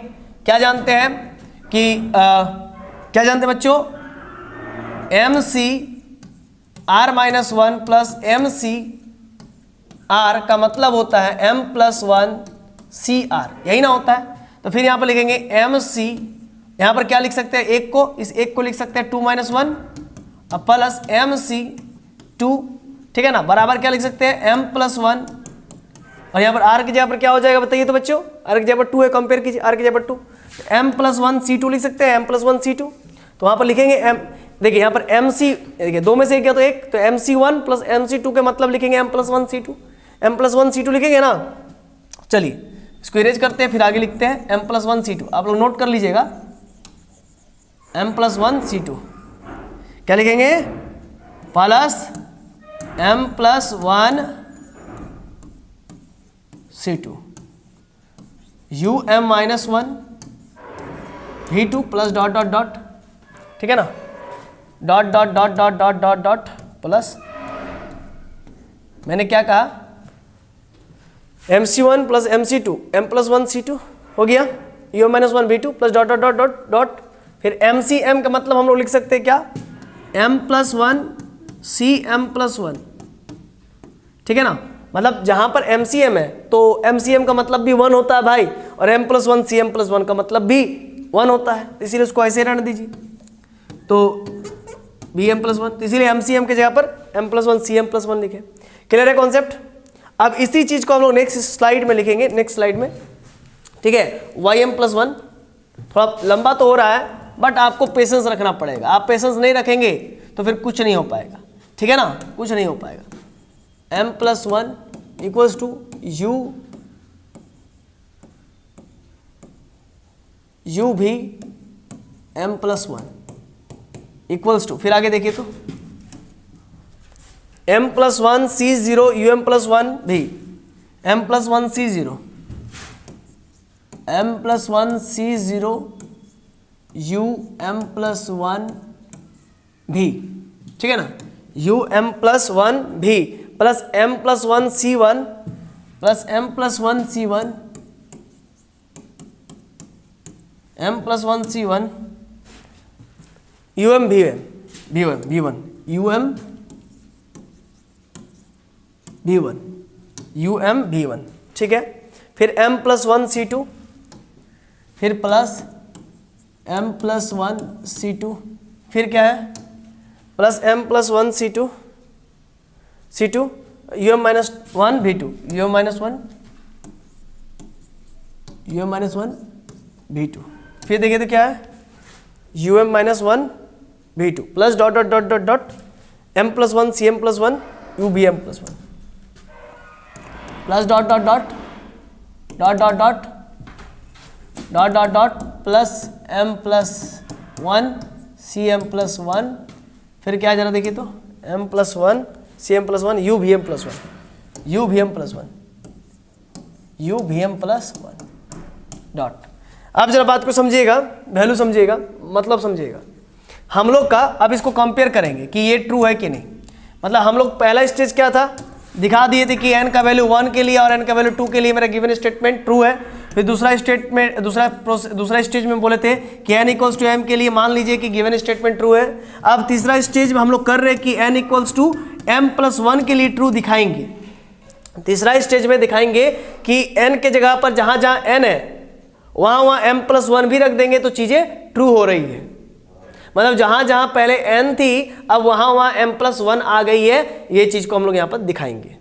क्या जानते हैं कि क्या जानते हैं बच्चों, MC(r-1) प्लस MC(r) का मतलब होता है m+1CR, यही ना होता है। तो फिर यहाँ पर लिखेंगे MC, यहाँ पर क्या लिख सकते हैं, एक को, इस एक को लिख सकते हैं 2-1 और प्लस MC2, ठीक है ना, बराबर क्या लिख सकते हैं m+1, और यहाँ पर r की जगह पर क्या हो जाएगा बताइए तो बच्चों, r की जगह पर 2 है, कंपेयर कीजिए, r की जगह पर 2, m+1C2 लिख सकते हैं, m+1C2, तो वहाँ पर लिखेंगे m, देखिए यहाँ पर MC, देखिए दो में से एक या तो एक, तो MC1 प्लस MC2 के मतलब लिखेंगे m+1C2 लिखेंगे ना। चलिए इसको इरेज करते हैं, फिर आगे लिखते हैं m+1C2, आप लोग नोट कर लीजिएगा, m+1C2 क्या लिखेंगे, plus m+1C2 UM-1 V2 plus dot dot dot, ठीक है ना, dot dot dot dot dot dot dot plus, मैंने क्या कहा MC1 प्लस MC2 m+1C2 हो गया, um-1 v2 plus dot dot dot dot dot, फिर MCM का मतलब हम लोग लिख सकते हैं क्या, m+1 CM+1, ठीक है ना। मतलब जहां पर MCM है तो MCM का मतलब भी 1 होता है भाई, और m+1 CM+1 का मतलब भी 1 होता है, इसीलिए उसको ऐसे रहने दीजिए। तो bm+1, तो इसीलिए MCM की जगह पर m+1 CM+1 लिखे। क्लियर है कॉन्सेप्ट। अब इसी चीज को हम लोग नेक्स्ट स्लाइड में लिखेंगे, नेक्स्ट स्लाइड में, ठीक है। ym+1 थोड़ा लंबा तो हो रहा है, बट आपको पेशेंस रखना पड़ेगा। आप पेशेंस नहीं रखेंगे तो फिर कुछ नहीं हो पाएगा, ठीक है ना, कुछ नहीं हो पाएगा। m+1 इक्वल्स टू u भी m+1 इक्वल्स टू, फिर आगे देखिए तो m+1 C0 um+1 भी, m+1 C0 m+1 C0 um+1 भी, ठीक है ना, um+1 भी plus m+1 C1 plus m+1 C1 m+1 C1 um v1 um v1, ठीक है। फिर m+1 C2, फिर प्लस m+1 C2, फिर क्या है plus m+1 C2 um-1 v2 um-1 v2, फिर देखिए तो क्या है um-1 v2 plus dot dot dot dot dot m+1 CM+1 ubm+1 plus dot dot dot dot dot dot dot dot dot plus m+1 CM+1, फिर क्या जरा देखिए तो m+1 CM+1 ubm+1 डॉट। अब जरा बात को समझिएगा, वैल्यू समझिएगा, मतलब समझिएगा। हम लोग का अब इसको कंपेयर करेंगे कि ये ट्रू है कि नहीं। मतलब हम लोग पहला स्टेज क्या था, दिखा दिए थे कि n का वैल्यू 1 के लिए और n का वैल्यू 2 के लिए मेरा गिवन स्टेटमेंट ट्रू है। फिर दूसरा स्टेज में बोले थे कि n इक्वल्स टू m के लिए मान लीजिए कि गिवन स्टेटमेंट ट्रू है। अब तीसरा स्टेज में हम लोग कर रहे हैं कि n इक्वल्स टू m+1 के लिए ट्रू दिखाएंगे। तीसरा स्टेज में दिखाएंगे कि n के जगह पर जहां जहां n है वहां m+1 भी रख देंगे तो चीजें ट्रू हो रही है। मतलब जहां जहां पहले n थी अब वहां m+1 आ गई है, ये चीज को हम लोग यहां पर दिखाएंगे,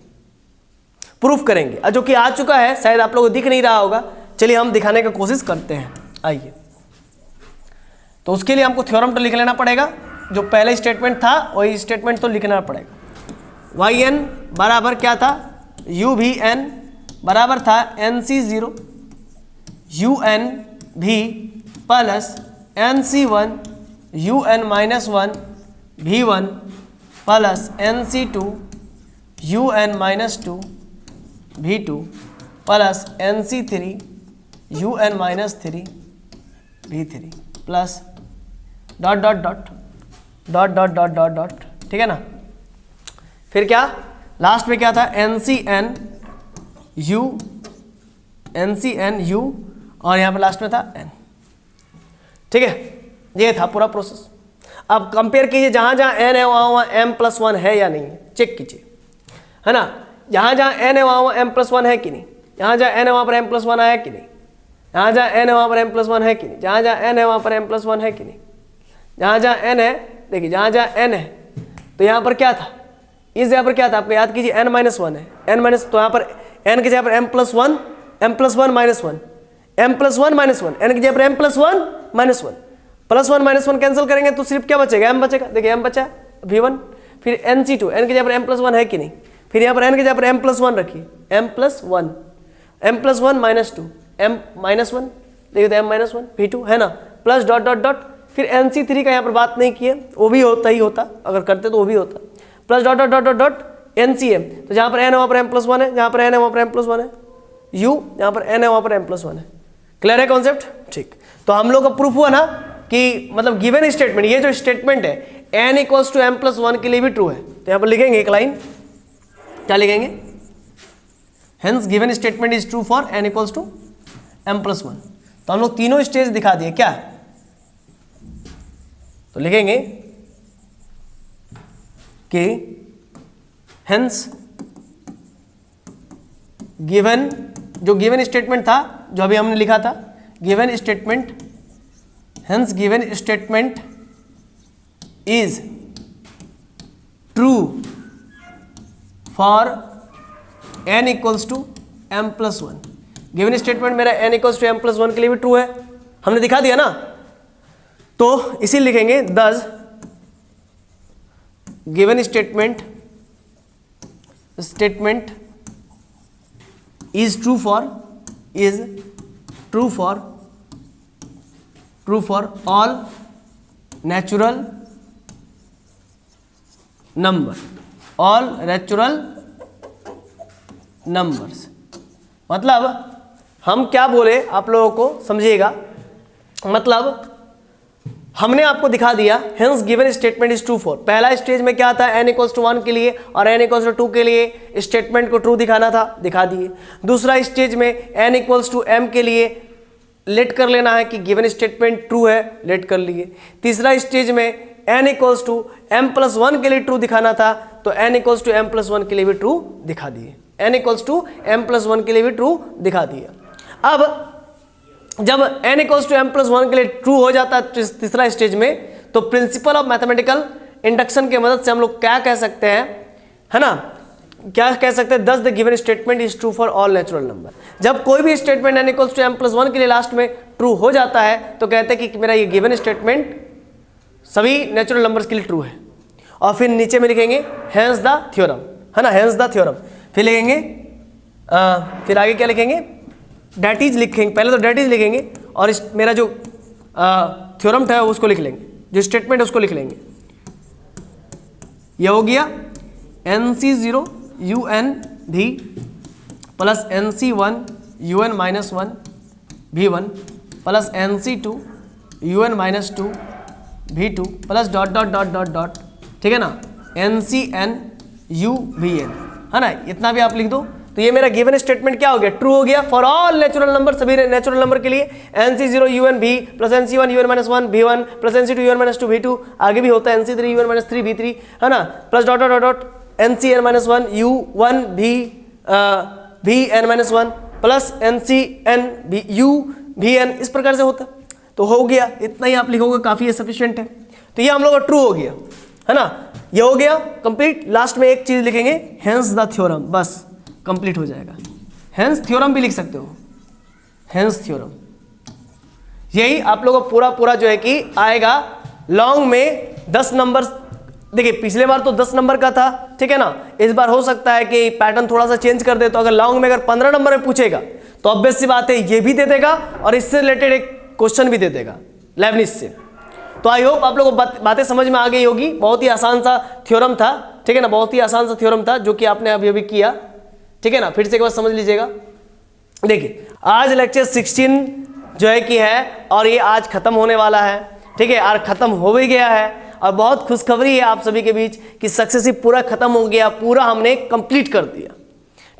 प्रूफ करेंगे। और जो कि आ चुका है, शायद आप लोगों को दिख नहीं रहा होगा, चलिए हम दिखाने की कोशिश करते हैं। आइए, तो उसके लिए हमको थ्योरम तो लिख लेना पड़ेगा, जो पहले स्टेटमेंट था वही स्टेटमेंट तो लिखना पड़ेगा। yn बराबर क्या था, u भी n बराबर था nc0 un भी plus nc1 un-1 v1 plus nc2 un-2 v2 plus nc3 un-3 v3 plus dot dot dot dot dot dot dot dot, ठीक है ना। फिर क्या लास्ट में क्या था, ncn u और यहाँ पे लास्ट में था n, ठीक है। ये था पूरा प्रोसेस। अब कंपेयर कीजिए, जहाँ जहाँ n है वहाँ m+1 है या नहीं, चेक कीजिए, है ना। जहाँ जहाँ n है वहाँ m+1 है कि नहीं, जहाँ जहाँ n है वहाँ पर m+1 आया कि नहीं, जहाँ जहाँ n है वहाँ पर m+1 है कि नहीं, जहाँ जहाँ n है वहाँ पर m+1 है कि नहीं, जहाँ जहाँ n है, देखिए जहाँ जहाँ n है तो यहाँ पर क्या था, इस जगह पर क्या था, आपको याद कीजिए n-1 है, तो यहाँ पर n की जगह पर m+1 m+1 -1 m+1 -1 n की जगह पर m+1 -1 +1 -1 कैंसिल करेंगे तो सिर्फ क्या बचेगा, m बचेगा। देखिए m बचा v1, फिर nc2 n की जगह पर m+1 है कि नहीं, फिर यहाँ पर n की जगह पर m+1 रखिए, m+1 -2 m-1, देखिए तो m-1 v2 है ना, प्लस डॉट डॉट डॉट, फिर nc3 का यहाँ पर बात नहीं किए, वो भी होता ही होता, अगर करते तो वो भी होता, plus dot dot dot dot dot ncm, तो जहाँ पर n है वहाँ पर m+1 है, जहाँ पर n है वहाँ पर m+1 है, u यहाँ पर n है वहाँ पर m+1 है। क्लियर है कॉन्सेप्ट, ठीक। तो हम लोग का प्रूफ हुआ ना कि मतलब गिवन स्टेटमेंट, ये जो स्टेटमेंट है n इक्वल्स टू m+1 के लिए भी ट्रू है। तो यहाँ पर लिखेंगे एक लाइन, क्या लिखेंगे, hence given statement is true for n equals to m+1। तो हम लोग तीनों स्टेज दिखा दिए क्या, तो लिखेंगे कि हेंस गिवन, जो गिवन स्टेटमेंट था जो अभी हमने लिखा था, given statement, hence given statement is true for n equals to m plus one. Given statement मेरा n equals to m plus one के लिए भी ट्रू है, हमने दिखा दिया ना, तो इसी लिखेंगे दस given statement is true for all natural numbers. मतलब हम क्या बोले आप लोगों को समझिएगा, मतलब हमने आपको दिखा दिया hence given statement is true for, पहला स्टेज में क्या था n इक्वल्स टू 1 के लिए और n इक्वल्स टू 2 के लिए स्टेटमेंट को ट्रू दिखाना था, दिखा दिए। दूसरा स्टेज में n इक्वल्स टू m के लिए लेट कर लेना है कि गिवन स्टेटमेंट ट्रू है, लेट कर लिए। तीसरा स्टेज में n equals to m plus one के लिए ट्रू दिखाना था, तो n equals to m plus one के लिए भी ट्रू दिखा दिए, n equals to m plus one के लिए भी ट्रू दिखा दिए। अब जब n equals to m plus one के लिए ट्रू हो जाता है तीसरा स्टेज में, तो प्रिंसिपल ऑफ मैथमेटिकल इंडक्शन की मदद से हम लोग क्या कह सकते हैं, है ना, क्या कह सकते हैं, thus the given statement is true for all natural number. जब कोई भी statement n equals to m plus one के लिए लास्ट में ट्रू हो जाता है, तो कहते हैं कि मेरा ये गिवन स्टेटमेंट सभी नेचुरल नंबर्स के लिए ट्रू है। और फिर नीचे में लिखेंगे हेंस द थ्योरम, है ना, हेंस द थ्योरम। फिर लिखेंगे फिर आगे क्या लिखेंगे, डेट इज लिखेंगे, पहले तो डेट इज लिखेंगे और मेरा जो थ्योरम था उसको लिख लेंगे, जो स्टेटमेंट है उसको लिख लेंगे। यह हो गया NC0 UN V plus NC1 UN minus one V1 plus NC2 UN minus 2 V2 plus dot dot dot dot dot, ठीक है ना, NCN UVN, है ना, इतना भी आप लिख दो। तो ये मेरा गिवन स्टेटमेंट क्या हो गया, ट्रू हो गया फॉर ऑल नेचुरल नंबर, सभी नेचुरल नंबर के लिए। NC0 UN V plus NC1 UN minus one V1 plus NC2 UN minus 2 V2, आगे भी होता है NC3 UN माइनस 3 V3, है ना, plus dot dot dot NCN minus one U1 VN minus one plus NCN UVN, इस प्रकार से होता। तो हो गया, इतना ही आप लिखोगे, काफ़ी सफिशिएंट है। तो ये हम लोग का ट्रू हो गया, है ना, ये हो गया कंप्लीट। लास्ट में एक चीज़ लिखेंगे हेंस द थ्योरम, बस कंप्लीट हो जाएगा। हेंस थ्योरम भी लिख सकते हो, हेंस थ्योरम, यही आप लोगों को पूरा जो है कि आएगा। लॉन्ग में 10 नंबर, देखिए पिछले बार तो 10 नंबर का था, ठीक है ना, इस बार हो सकता है कि पैटर्न थोड़ा सा चेंज कर दे। तो अगर लॉन्ग में अगर 15 नंबर में पूछेगा तो ऑब्वियस सी बात है ये भी दे देगा और इससे रिलेटेड एक क्वेश्चन भी दे देगा लेबनिज से। तो आई होप आप लोगों को बातें समझ में आ गई होगी। बहुत ही आसान सा थ्योरम था, ठीक है ना, बहुत ही आसान सा थ्योरम था जो कि आपने अभी अभी किया, ठीक है ना। फिर से एक बार समझ लीजिएगा। देखिए आज लेक्चर 16 जो है कि है और ये आज खत्म होने वाला है, ठीक है, और खत्म हो भी गया है। और बहुत खुशखबरी है आप सभी के बीच कि सक्सेसिव पूरा खत्म हो गया, पूरा हमने कंप्लीट कर दिया,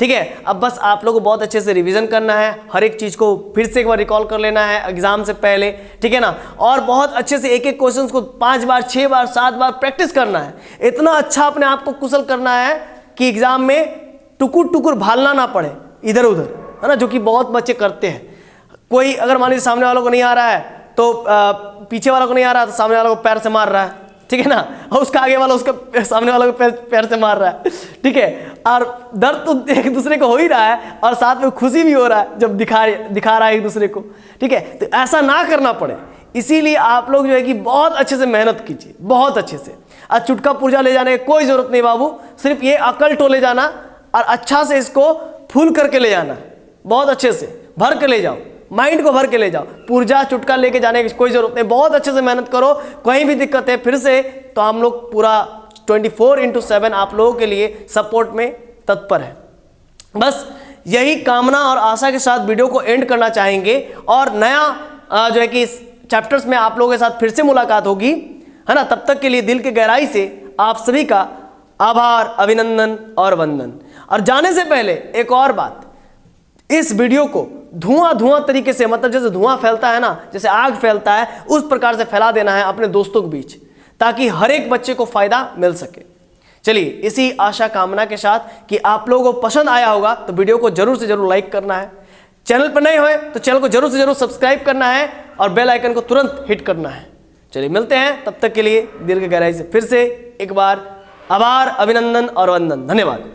ठीक है। अब बस आप लोगों को बहुत अच्छे से रिवीजन करना है, हर एक चीज़ को फिर से एक बार रिकॉल कर लेना है एग्जाम से पहले, ठीक है ना, और बहुत अच्छे से एक एक क्वेश्चन को 5 बार 6 बार 7 बार प्रैक्टिस करना है। इतना अच्छा अपने आप को कुशल करना है कि एग्जाम में टुकुर टुकुर भालना ना पड़े इधर उधर, है ना, जो कि बहुत बच्चे करते हैं। कोई अगर मान लीजिए सामने वालों को नहीं आ रहा है तो पीछे वालों को नहीं आ रहा तो सामने वालों को पैर से मार रहा है, ठीक है ना, और उसका आगे वाला उसका सामने वालों को पैर से मार रहा है, ठीक है। और दर्द तो एक दूसरे को हो ही रहा है और साथ में खुशी भी हो रहा है जब दिखा रहा है एक दूसरे को, ठीक है। तो ऐसा ना करना पड़े, इसीलिए आप लोग जो है कि बहुत अच्छे से मेहनत कीजिए, बहुत अच्छे से। आज चुटका पुर्जा ले जाने की कोई ज़रूरत नहीं बाबू, सिर्फ ये अकल टो ले जाना और अच्छा से इसको फुल करके ले जाना, बहुत अच्छे से भर के ले जाओ, माइंड को भर के ले जाओ। पुर्जा चुटका लेके जाने की कोई ज़रूरत नहीं, बहुत अच्छे से मेहनत करो। कहीं भी दिक्कत है फिर से तो हम लोग पूरा 24/7 आप लोगों के लिए सपोर्ट में तत्पर है। बस यही कामना और आशा के साथ वीडियो को एंड करना चाहेंगे और नया जो है कि इस चैप्टर्स में आप लोगों के साथ फिर से मुलाकात होगी, है ना। तब तक के लिए दिल की गहराई से आप सभी का आभार, अभिनंदन और वंदन। और जाने से पहले एक और बात, इस वीडियो को धुआं धुआं तरीके से, मतलब जैसे धुआं फैलता है ना, जैसे आग फैलता है, उस प्रकार से फैला देना है अपने दोस्तों के बीच, ताकि हर एक बच्चे को फायदा मिल सके। चलिए, इसी आशा कामना के साथ कि आप लोगों को पसंद आया होगा तो वीडियो को जरूर से जरूर लाइक करना है, चैनल पर नए हुए तो चैनल को जरूर से जरूर सब्सक्राइब करना है और बेल आइकन को तुरंत हिट करना है। चलिए मिलते हैं, तब तक के लिए दिल की गहराई से फिर से एक बार आभार, अभिनंदन और वंदन। धन्यवाद।